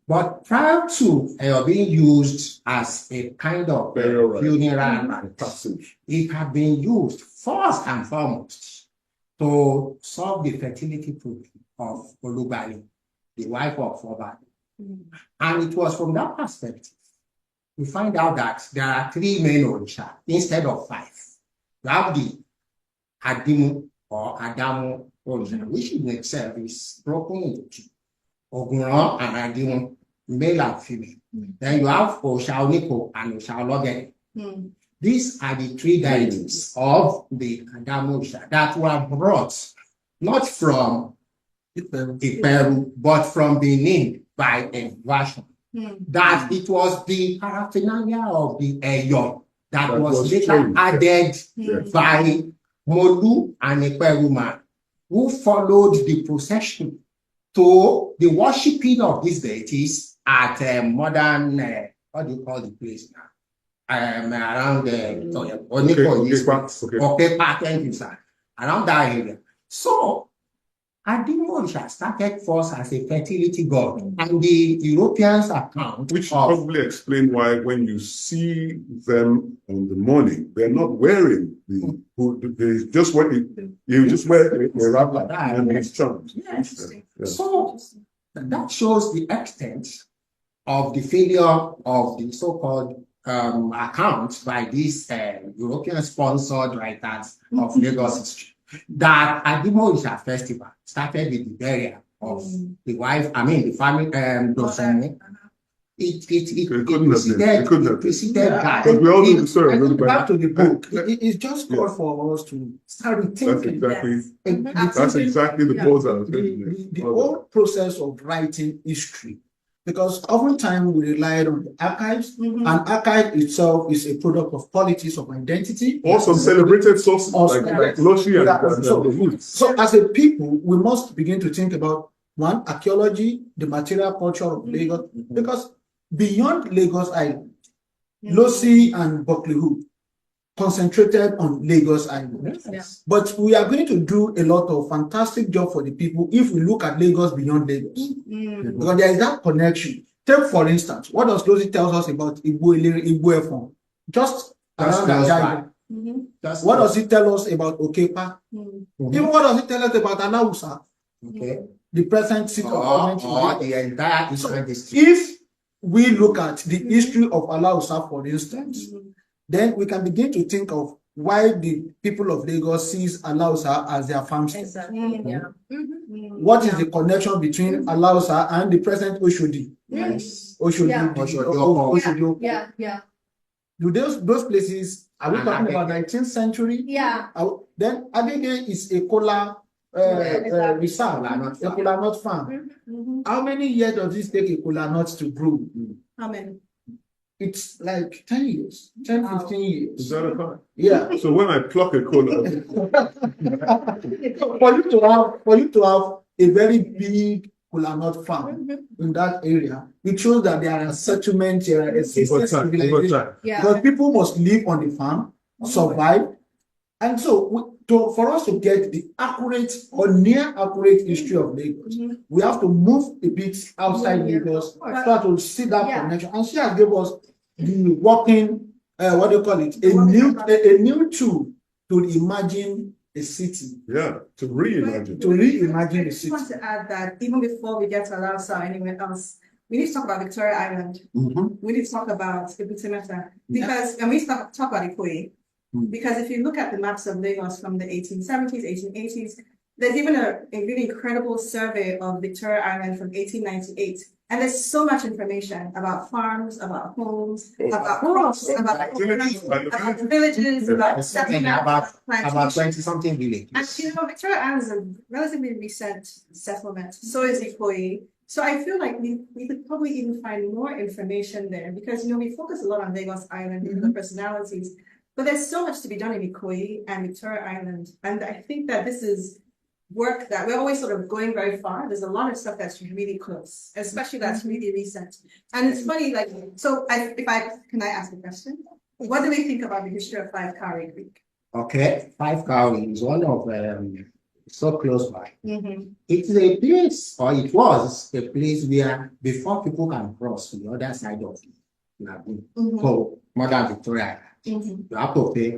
But prior to being used as a kind of funeral and passage, it had been used first and foremost to solve the fertility problem of Olubali, the wife of Obali. And it was from that perspective we find out that there are 3 main Orisha instead of 5. You have the Adimu or Adamu Orisha, which in itself is broken into 2. Ogunran and Adimu, male and female. Then you have Oshaoniko and Oshaologe. These are the 3 deities of the Adamu Orisha that were brought not from Iperu, but from Benin by a version. That it was the paraphernalia of the Eyo that was later added by Molu and Iperu man, who followed the procession to the worshipping of these deities at modern, what do you call the place now? Around around that area. So, Ademide started first as a fertility god, and the Europeans account, which probably explain why when you see them on the morning, they're not wearing they just wear a wrapper and these charms. So that shows the extent of the failure of the so-called accounts by these European-sponsored writers of Lagos history. That Ademide festival started with the burial of the wife, the family, it couldn't have preceded that. But we all know the story. Back to the book, it's just called for us to start rethinking. That's exactly the pose I was making. The whole process of writing history. Because oftentimes we relied on the archives, and archive itself is a product of politics of identity. Also celebrated sources like Loshi and So as a people, we must begin to think about, 1, archaeology, the material culture of Lagos, because beyond Lagos Island, Losi and Buckleyhood concentrated on Lagos Island. But we are going to do a lot of fantastic job for the people if we look at Lagos beyond Lagos. Because there is that connection. Take, for instance, what does Losi tell us about Igbo Efon? Just around that. What does it tell us about Okepa? Even what does it tell us about Alausa? The present seat of government. The entire Eastern district. If we look at the history of Alausa, for instance, then we can begin to think of why the people of Lagos sees Alausa as their farm state. What is the connection between Alausa and the present Oshodi? Oshodi. Do those places, are we talking about 19th century? Then Ademide is a kola reserve, a kola nut farm. How many years does it take a kola nut to grow? How many? It's like 10 years, 10, 15 years. Is that a fact? Yeah. So when I pluck a cola, for you to have a very big kola nut farm in that area, it shows that there are settlements, there are civilization. Because people must live on the farm, survive, and so for us to get the accurate or near accurate history of Lagos, we have to move a bit outside Lagos, start to see that connection. And she has given us the working, what do you call it, a new tool to imagine a city. Yeah, to reimagine. A city. I want to add that even before we get to Alausa or anywhere else, we need to talk about Victoria Island. We need to talk about Ibutimeta. Because when we talk about Ikoyi, Because if you look at the maps of Lagos from the 1870s, 1880s, there's even a really incredible survey of Victoria Island from 1898. And there's so much information about farms, about homes, about crops, about the villages, about about 20-something villages. And you know, Victoria Island is a relatively recent settlement. So is Ikoyi. So I feel like we could probably even find more information there because, you know, we focus a lot on Lagos Island and the personalities, but there's so much to be done in Ikoyi and Victoria Island. And I think that this is work that we're always sort of going very far. There's a lot of stuff that's really close, especially that's really recent. And it's funny, like, so can I ask a question? What do we think about the history of Five Cowrie Creek? Okay, Five Cowrie is one of so close by. It's a place, or it was a place where before people can cross to the other side of the lagoon, so modern Victoria, you have to pay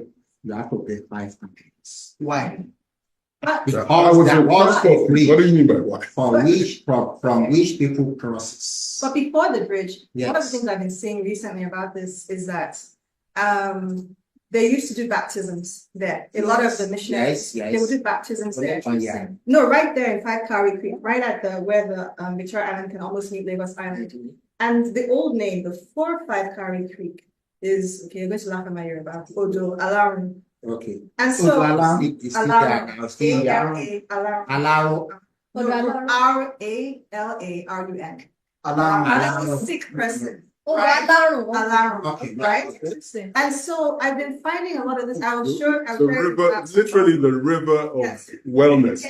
5 countries. Why? Because there was a bridge. What do you mean by why? From which people crosses. But before the bridge, Yes. one of the things I've been seeing recently about this is that they used to do baptisms there. A lot of the missionaries, Yes. they would do baptisms there. Yeah. No, right there in Five Cowrie Creek, right at where the Victoria Island can almost meet Lagos Island. And the old name, before Five Cowrie Creek, is, okay, you're going to laugh at my Yoruba, Odo Alarum. Okay. And so, Alarum. Alarum. R-A-L-A-R-U-N. Alarm. That's a sick person. Oh, Right. Alarum. Okay. Right? Interesting. And so I've been finding a lot of this. I was sure. I was The very river, relaxed. literally the river of Yes. wellness.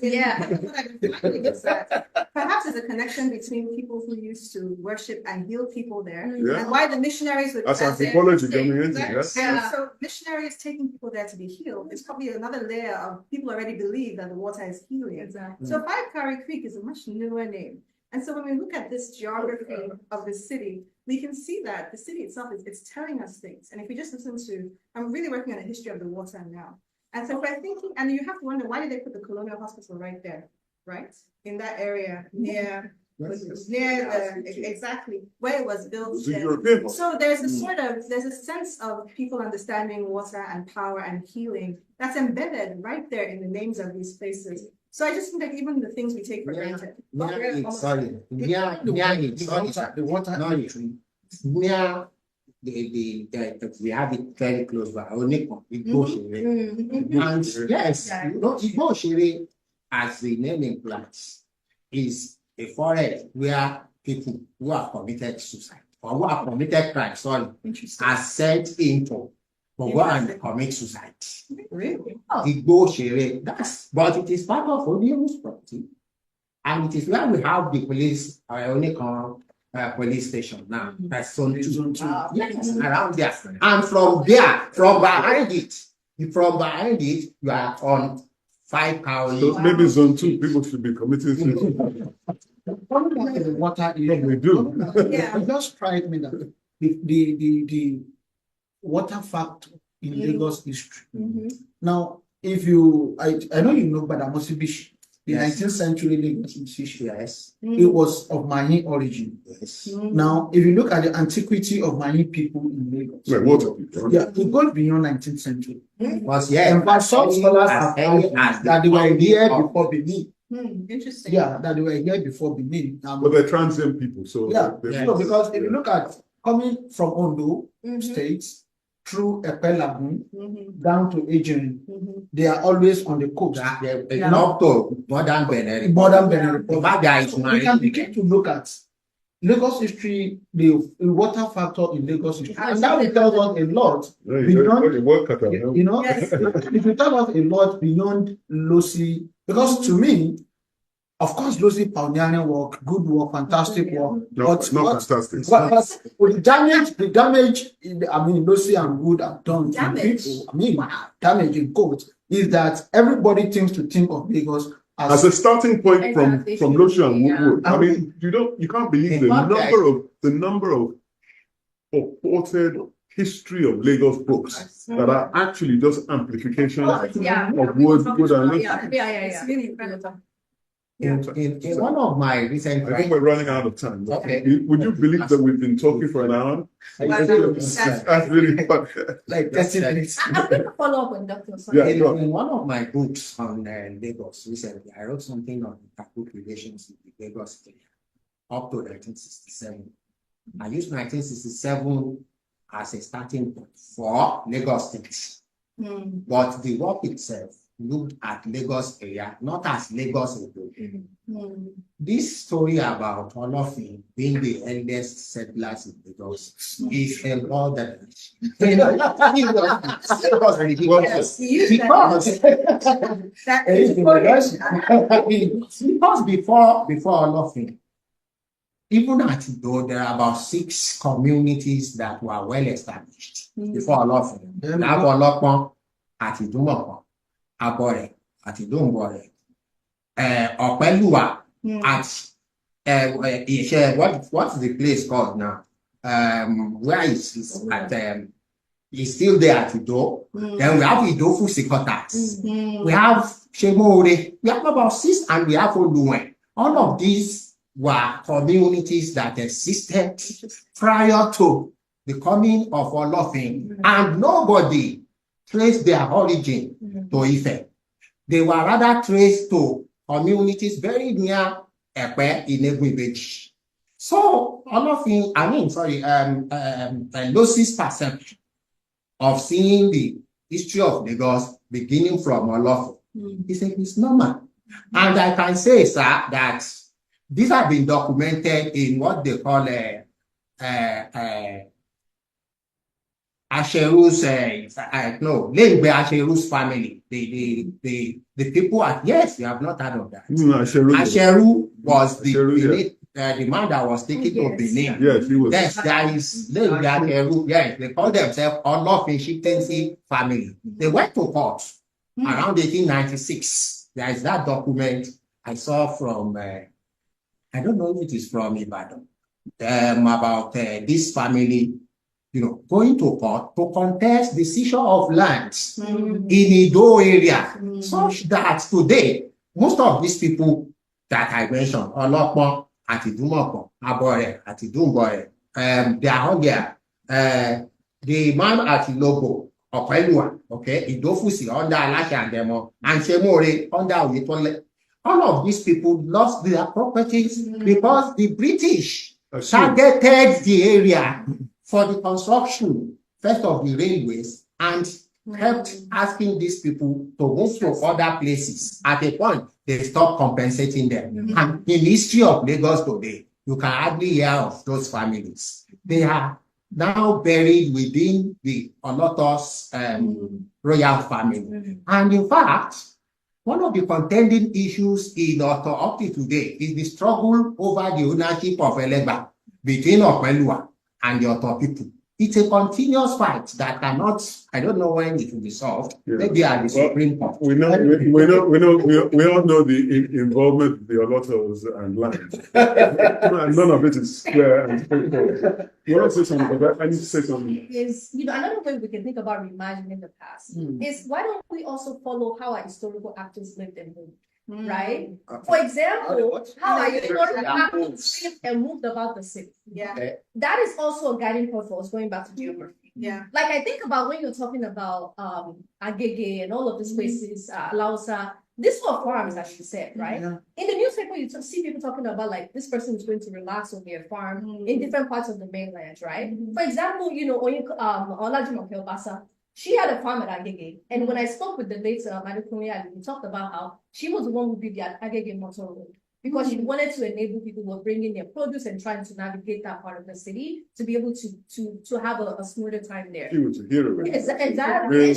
Yeah. What I've been finding is that perhaps there's a connection between people who used to worship and heal people there, Yeah. and why the missionaries would. That's as they- anthropology coming into Right. yes. And Yeah. so missionaries taking people there to be healed is probably another layer of people already believe that the water is healing. Exactly. So Five Cowrie Creek is a much newer name. And so when we look at this geography of the city, we can see that the city itself it's telling us things. And if we just listen to, I'm really working on a history of the water now. And so we're thinking, and you have to wonder, why did they put the colonial hospital right there, right? In that area near exactly where it was built. The European. So there's a sense of people understanding water and power and healing that's embedded right there in the names of these places. So I just think that even the things we take for granted. Near we have it very close by. And yes, you know, Igbo as the name implies, is a forest where people who have committed suicide or who have committed crime, are sent into to go and commit suicide. Really? Igbo, but it is part of Oniru's property, and it is where we have the police, police station now. That's zone 2. Yes, around there. And from behind it, you are on 5 Cowrie. So maybe zone 2 people should be committing suicide. The water is. We do. Yeah. It just strikes me that the water factor in Lagos history. Now, if you, I know you know, but Amosibishi, the 19th century Lagos history. Yes. It was of Mahi origin. Yes. Now, if you look at the antiquity of Mahi people in Lagos, Like water people. yeah, it goes beyond 19th century. But yeah, In fact, some scholars have found that they were here before Benin. Interesting. Yeah, that they were here before Benin. But they're transient people, so Yeah, they're- so because if you look at coming from Ondo states through Epe Lagoon down to Aegean, they are always on the coast. up to modern Benin. Modern Benin The Republic. fact that it's So we can marine. begin to look at Lagos history, the water factor in Lagos history, and that will tell us a lot. Yeah, Beyond- you work at it, You know, Yes. if you tell us a lot beyond Losi, because to me, of course, Losi pioneering work, good work, fantastic work, Not fantastic. but with the damage, Losi and Wood have done to Damage. people, damage in quotes, is that everybody thinks of Lagos As a starting point from Exactly. Lotion and Yeah. Woodward, I mean, you can't believe the number of purported history of Lagos books that are actually just amplifications Yeah. of Wood and Lotion. Yeah. It's really incredible. In one of my recent I think we're running out of time. Okay. Would you believe that we've been talking for an hour? That's really fun. like 30 minutes. I'm going to follow up on Dr. Yeah, In, sure. in one of my books on Lagos recently, I wrote something on intergroup relations with Lagos up to 1967. I used 1967 as a starting point for Lagos State. But the work itself looked at Lagos area, not as Lagos. This story about Olofin being the eldest settlers in Lagos is a lot that because before Olofin, even at Ido, there are about 6 communities that were well established before Olofin. Olokpon, at Idumokpon, Abore, at Idumbore, Opelua, at what's the place called now? Where is at it's still there at Ido. Then we have Ido Fusikotas. We have Shemore. We have about 6, and we have Oluwen. All of these were communities that existed prior to the coming of Olofin, and nobody traced their origin to Ife. They were rather traced to communities very near Epe in Egwibeji. So Olofin, Losi's perception of seeing the history of Lagos beginning from Olofin, he said it's normal. And I can say, sir, that these have been documented in what they call Asheru's, Asheru's family. The people at, yes, you have not heard of that. Asheru was the man that was taken to Benin. Yes, he was. Yes, there is Asheru. Yes, they call themselves Olofin Chieftaincy family. They went to court around 1896. There is that document I saw from, I don't know if it is from Ibadan, about this family, going to court to contest the seizure of lands in Ido area, such that today, most of these people that I mentioned, Olokpon, at Idumokpon, Abore, at Idumbore, they are all there. The man at Ilogo, Opelua, okay, Idofusi under Alasha and Demo, and Shemore under Oyetole. All of these people lost their properties because the British targeted the area for the construction, first of the railways, and kept asking these people to move to other places. At a point, they stopped compensating them. And in the history of Lagos today, you can hardly hear of those families. They are now buried within the Olotos royal family. And in fact, one of the contending issues in Oto up to today is the struggle over the ownership of Elegba between Opelua and the Oto people. It's a continuous fight that cannot, I don't know when it will be solved. Maybe at the Supreme Court. We all know the involvement of the Olotos and land. None of it is square and straightforward. You want to say something about that? I need to say something. Is, another way we can think about reimagining the past is, why don't we also follow how our historical actors lived and moved? Right? For example, how our historical actors lived and moved about the city. That is also a guiding point for us going back to geography. Like, I think about when you're talking about Agege and all of these places, Lausa, these were farms, as you said, right? In the newspaper, you see people talking about, like, this person is going to relax on their farm in different parts of the mainland, right? For example, Olajimoh Kelbasa, she had a farm at Agege, and when I spoke with the late colonial, we talked about how she was the one who did the Agege motor road, because she wanted to enable people who were bringing their produce and trying to navigate that part of the city to be able to have a smoother time there. She was a hero. Exactly.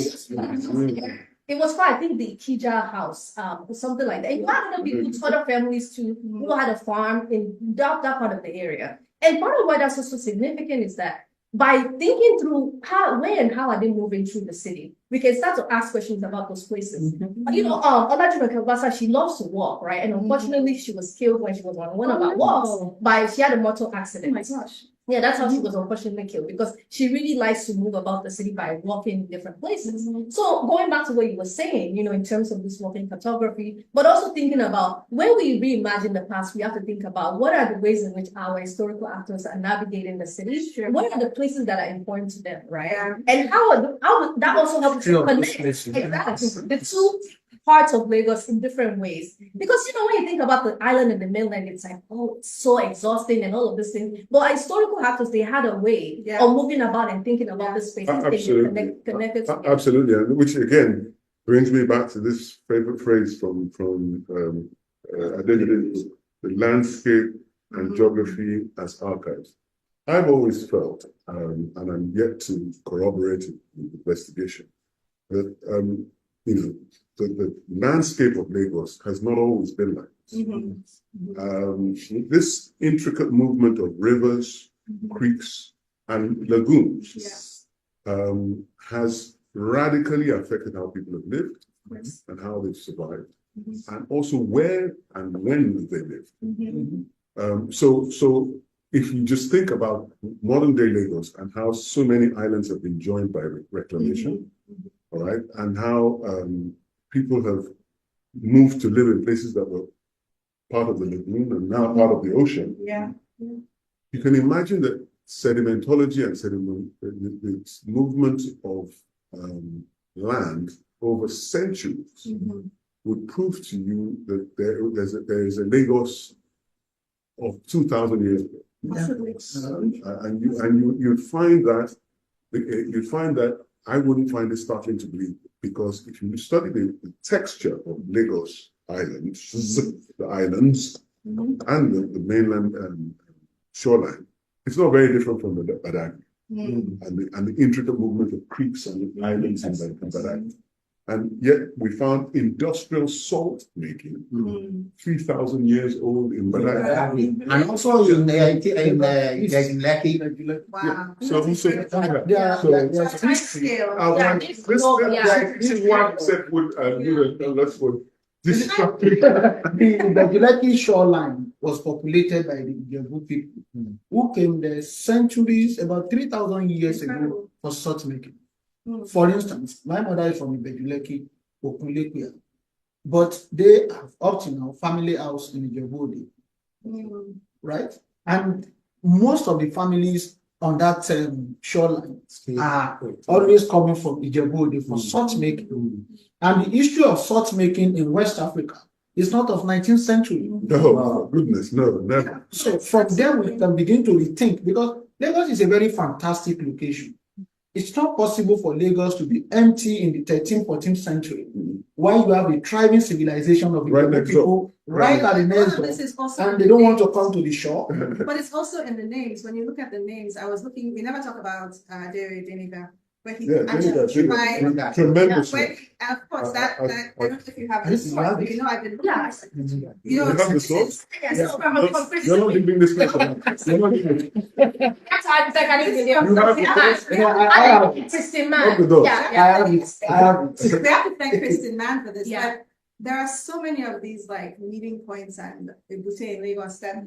It was for, I think, the Ikija house, or something like that. And you had other people, other families too, who had a farm in that part of the area. And part of why that's also significant is that by thinking through when and how are they moving through the city, we can start to ask questions about those places. Olajimoh Kelbasa, she loves to walk, right? And unfortunately, she was killed when she was on one of our walks she had a motor accident. Oh my gosh. Yeah, that's how she was unfortunately killed, because she really likes to move about the city by walking different places. So going back to what you were saying, in terms of this walking cartography, but also thinking about when we reimagine the past, we have to think about what are the ways in which our historical actors are navigating the city. Sure. What are the places that are important to them, right? Yeah. And how that also helps to connect exactly the two parts of Lagos in different ways. Because when you think about the island and the mainland, it's like, oh, it's so exhausting and all of this thing. But historical actors, they had a way of moving about and thinking about this space. Absolutely. Connected Absolutely. Which again brings me back to this favorite phrase from Ademide, the landscape and geography as archives. I've always felt, and I'm yet to corroborate it with investigation, that the landscape of Lagos has not always been like this. This intricate movement of rivers, creeks, and lagoons has radically affected how people have lived and how they've survived, and also where and when they lived. So if you just think about modern day Lagos and how so many islands have been joined by reclamation, all right, and how people have moved to live in places that were part of the lagoon and now part of the ocean. Yeah. You can imagine that sedimentology and the movement of land over centuries would prove to you that there is a Lagos of 2,000 years ago. And you'd find that I wouldn't find it startling to believe, because if you study the texture of Lagos Islands, the islands, and the mainland shoreline, it's not very different from the Badagry and the intricate movement of creeks and the islands in Badagry. And yet we found industrial salt making 3,000 years old in Badagry. And also in Lekki. Wow. This is why I said let's go. The Lekki shoreline was populated by the Ijebu people who came there centuries, about 3,000 years ago, for salt making. For instance, my mother is from Ibejuleki, Okunlekwia, but they have up to now family house in Ijebu, right? And most of the families on that shoreline are always coming from Ijebu for salt making. And the issue of salt making in West Africa is not of 19th century. No, goodness, no, never. So from there we can begin to rethink, because Lagos is a very fantastic location. It's not possible for Lagos to be empty in the 13th, 14th century, while you have a thriving civilization of people right at the next door, and they don't want to come to the shore. But it's also in the names. When you look at the names, I was looking, we never talk about Deniga, but he actually tried tremendously. of course, I don't know if you have this source, but I've been You have the source? You're not leaving this place. You're not leaving. Kristen Mann. I have it. We have to thank Kristen Mann for this. But there are so many of these meeting points and Ebute in Lagos that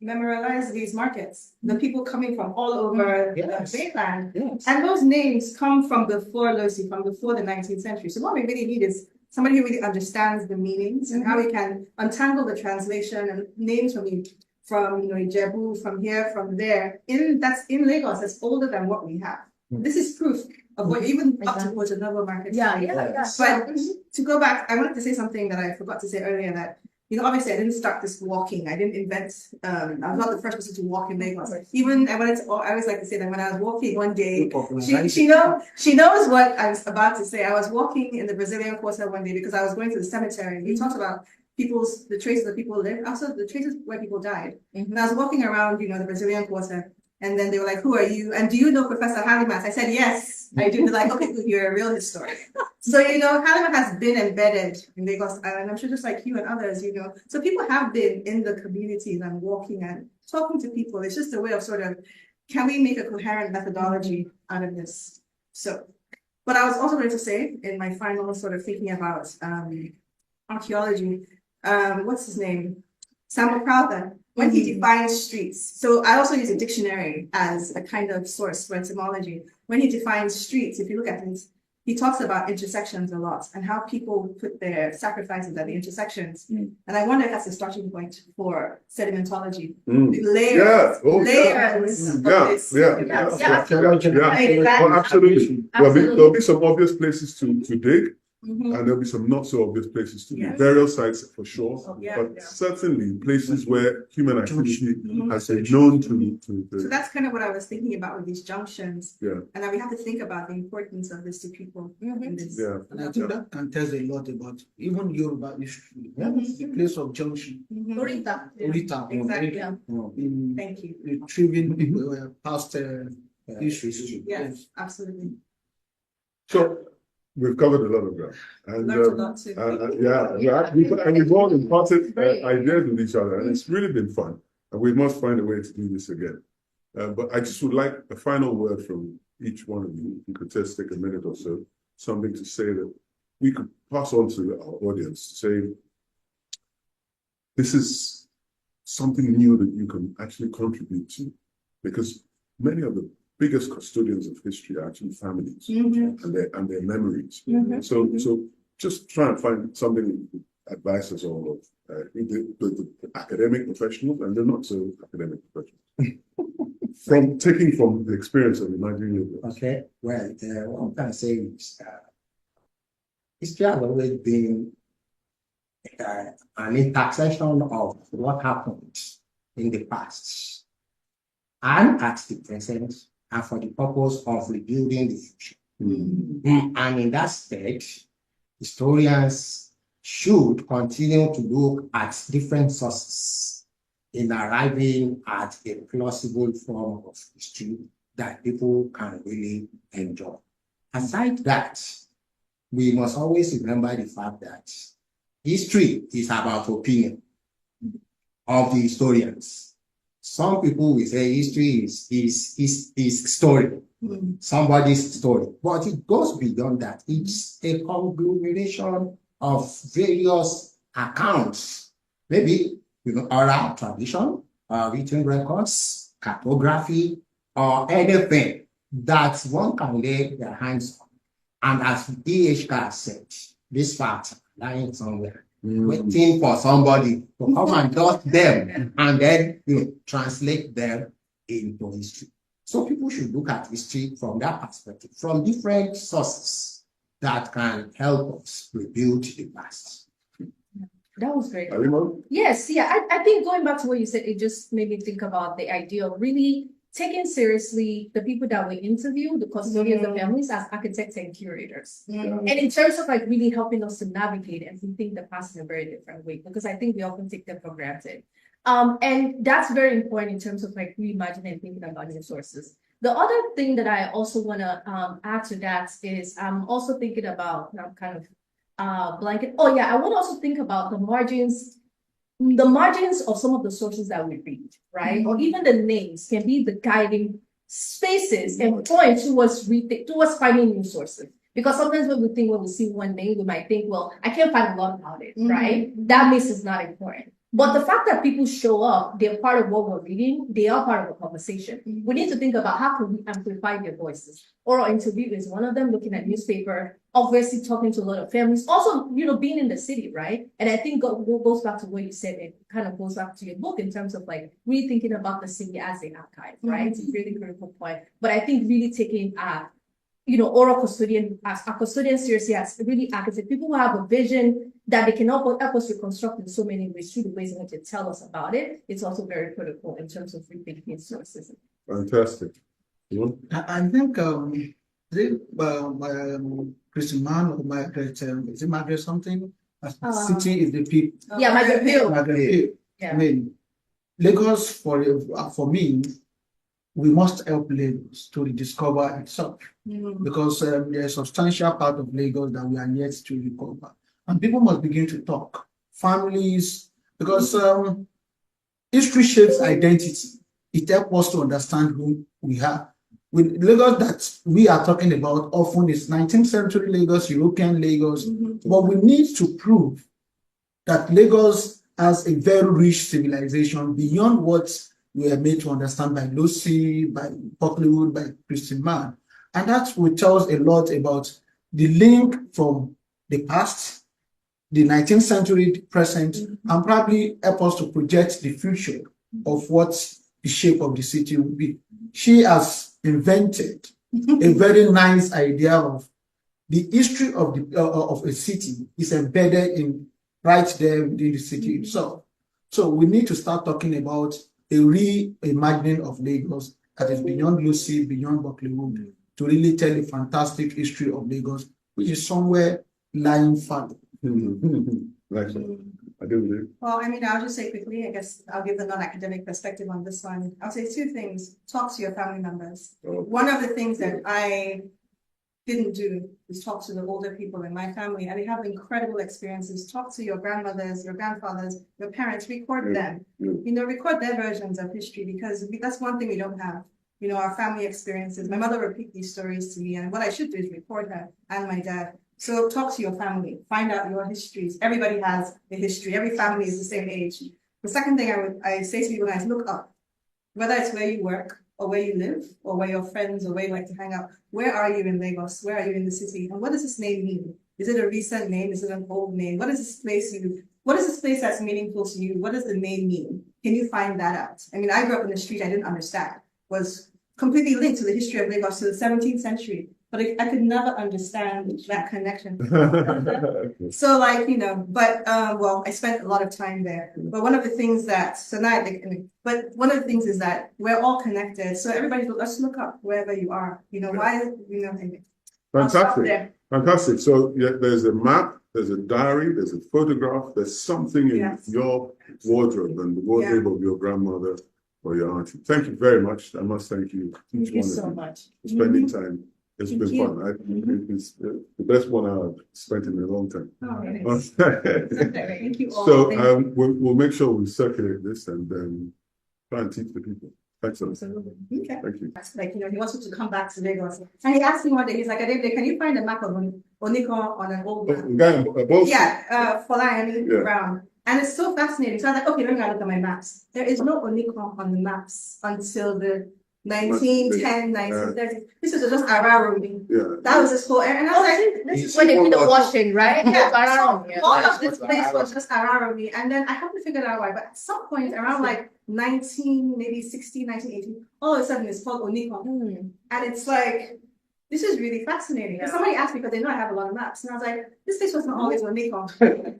memorialize these markets. The people coming from all over the mainland. And those names come from before Losi, from before the 19th century. So what we really need is somebody who really understands the meanings and how we can untangle the translation and names from Ijebu, from here, from there. That's in Lagos, that's older than what we have. This is proof of what even up to Porto-Novo market. But to go back, I wanted to say something that I forgot to say earlier, that obviously I didn't start this walking. I didn't invent. I was not the first person to walk in Lagos. Even I always like to say that when I was walking one day, she knows what I was about to say. I was walking in the Brazilian Quarter one day because I was going to the cemetery. We talked about the traces that people live, also the traces where people died. And I was walking around, the Brazilian Quarter. And then they were like, "Who are you? And do you know Professor Halimat?" I said, "Yes, I do." They're like, "Okay, good, you're a real historian." So, Halimat has been embedded in Lagos Island. I'm sure just like you and others, So people have been in the communities and walking and talking to people. It's just a way of can we make a coherent methodology out of this? So, but I was also going to say in my final thinking about archaeology, what's his name? Samuel Crowther. when he defines streets, so I also use a dictionary as a kind of source for etymology. When he defines streets, if you look at it, he talks about intersections a lot and how people put their sacrifices at the intersections. And I wonder if that's a starting point for sedimentology. The layers, layers of this. Well, absolutely. There'll be some obvious places to dig. And there'll be some not so obvious places to be. Burial sites for sure, but certainly places where human activity has been known to. So that's kind of what I was thinking about with these junctions. Yeah. And then we have to think about the importance of this to people. In this. Yeah. And I think that can tell a lot about even Yoruba history. The place of junction. Orita. Exactly. In Thank you. retrieving people past history. Yes, absolutely. So we've covered a lot of ground, and Learned a lot too. we've all imparted ideas with each other, and it's really been fun. And we must find a way to do this again. But I just would like a final word from each one of you. If you could just take a minute or so, something to say that we could pass on to our audience, saying this is something new that you can actually contribute to, because many of the biggest custodians of history are actually families and their memories. So just try and find something that you could advise us all of, the academic professionals and the not so academic professionals. Taking from the experience of Reimagining. Okay, well, what I'm trying to say is history has always been an intersection of what happened in the past and at the present, and for the purpose of rebuilding the future. And in that state, historians should continue to look at different sources in arriving at a plausible form of history that people can really enjoy. Aside that, we must always remember the fact that history is about opinion of the historians. Some people will say history is story, somebody's story, but it goes beyond that. It's a conglomeration of various accounts, maybe oral tradition, written records, cartography, or anything that one can lay their hands on. And as E.H. said, this fact lying somewhere, waiting for somebody to come and dot them and then translate them into history. So people should look at history from that perspective, from different sources that can help us rebuild the past. That was great. Halimat? Yes, I think going back to what you said, it just made me think about the idea of really taking seriously the people that we interview, the custodians of families, as architects and curators. And in terms of really helping us to navigate and rethink the past in a very different way, because I think we often take them for granted. And that's very important in terms of reimagining and thinking about new sources. The other thing that I also want to add to that is I'm also thinking about, kind of blanket. Oh yeah, I want to also think about the margins of some of the sources that we read, right? Or even the names can be the guiding spaces and point towards finding new sources. Because sometimes when we see one name, we might think, well, I can't find a lot about it, right? That means it's not important. But the fact that people show up, they're part of what we're reading, they are part of the conversation. We need to think about how can we amplify their voices. Oral interview is one of them, looking at newspaper, obviously talking to a lot of families, also, being in the city, right? And I think goes back to what you said, it kind of goes back to your book in terms of really thinking about the city as an archive, right? It's a really critical point. But I think really taking oral custodian, as a custodian seriously, as really architects, people who have a vision that they can help us reconstruct in so many ways through the ways in which they tell us about it. It's also very critical in terms of rethinking sources. Fantastic. I think Christian Man or Margaret, is it Margaret something? City is the people. Yeah, Margaret Hill. I mean, Lagos for me, we must help Lagos to rediscover itself because there's a substantial part of Lagos that we are yet to recover. And people must begin to talk. Families, because history shapes identity. It helps us to understand who we are. With Lagos that we are talking about often is 19th century Lagos, European Lagos, but we need to prove that Lagos as a very rich civilization beyond what we are made to understand by Lucy, by Buckleywood, by Christian Mann. And that will tell us a lot about the link from the past, the 19th century, the present, and probably help us to project the future of what the shape of the city will be. She has invented a very nice idea of the history of a city is embedded in right there within the city itself. So we need to start talking about a reimagining of Lagos that is beyond Lucy, beyond Buckleywood, to really tell a fantastic history of Lagos, which is somewhere lying far. Right. I do believe. Well, I mean, I'll just say quickly, I guess I'll give the non-academic perspective on this one. I'll say two things. Talk to your family members. One of the things that I didn't do is talk to the older people in my family, and they have incredible experiences. Talk to your grandmothers, your grandfathers, your parents, record them. You know, record their versions of history, because that's one thing we don't have. You know, our family experiences. My mother repeat these stories to me, and what I should do is record her and my dad. So talk to your family, find out your histories. Everybody has a history. Every family is the same age. The second thing I say to people guys, look up, whether it's where you work or where you live or where your friends or where you like to hang out. Where are you in Lagos? Where are you in the city? And what does this name mean? Is it a recent name? Is it an old name? What is this place that's meaningful to you? What does the name mean? Can you find that out? I mean, I grew up in the street I didn't understand, was completely linked to the history of Lagos to the 17th century. But I could never understand that connection. So like, you know, but well, I spent a lot of time there. But one of the things that, but one of the things is that we're all connected. So everybody, let's look up wherever you are. You know, why, you know, fantastic. Fantastic. So yeah, there's a map, there's a diary, there's a photograph, there's something in your wardrobe and the wardrobe of your grandmother or your auntie. Thank you very much. I must thank you. Thank you so much for spending time. It's been fun. It's the best one I've spent in a long time. Oh, nice. Thank you all. So we'll make sure we circulate this and try and teach the people. Thanks a lot. Absolutely. Okay. Thank you. Like, you know, he wants to come back to Lagos. And he asked me one day, he's like, Ademide, can you find a map of Oniko on an old map? Brown. And it's so fascinating. So I was like, okay, let me look at my maps. There is no Oniko on the maps until the 1910, 1930. This is just Araromi. Yeah. That was this whole area. And I was like, this is when they did the washing, right? Yeah. So all of this place was just Araromi. And then I haven't figured out why, but at some point around like 1980, all of a sudden it's called Oniko. And it's like, this is really fascinating. Because somebody asked me, because they know I have a lot of maps, and I was like, this place wasn't always Oniko.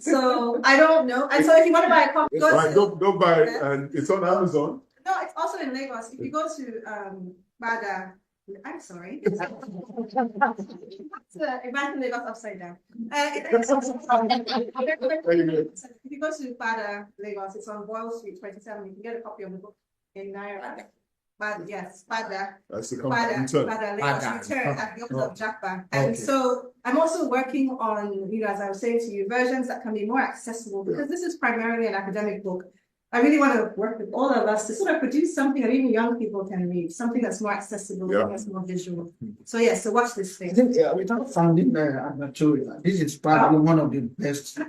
So I don't know. And so if you want to buy a copy, don't buy it, and it's on Amazon. No, it's also in Lagos. If you go to Bada, I'm sorry. Imagine Lagos upside down. If you go to Bada, Lagos, it's on Boyle Street, 27. You can get a copy of the book in Naira. But yes, Bada. That's the Bada, Lagos return at the opposite of Japa. And so I'm also working on, you know, as I was saying to you, versions that can be more accessible, because this is primarily an academic book. I really want to work with all of us to sort of produce something that even young people can read, something that's more accessible, something that's more visual. So yeah, so watch this thing. I think we don't found it Admaturia. This is probably one of the best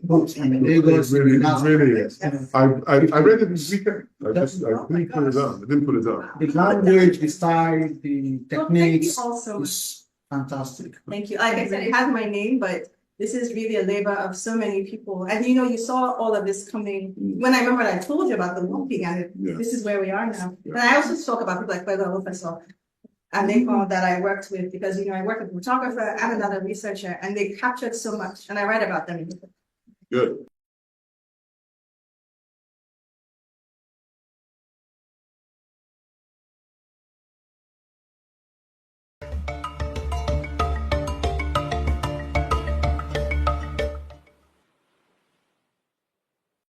books in Lagos. Really is. I read it this weekend. I didn't put it down. The language, the style, the techniques is fantastic. Thank you. Like I said, it has my name, but this is really a labor of so many people. And you know, you saw all of this coming when I remember I told you about the walking, and this is where we are now. But I also talk about people like Professor and that I worked with, because, you know, I work with a photographer and another researcher, and they captured so much, and I write about them. Good.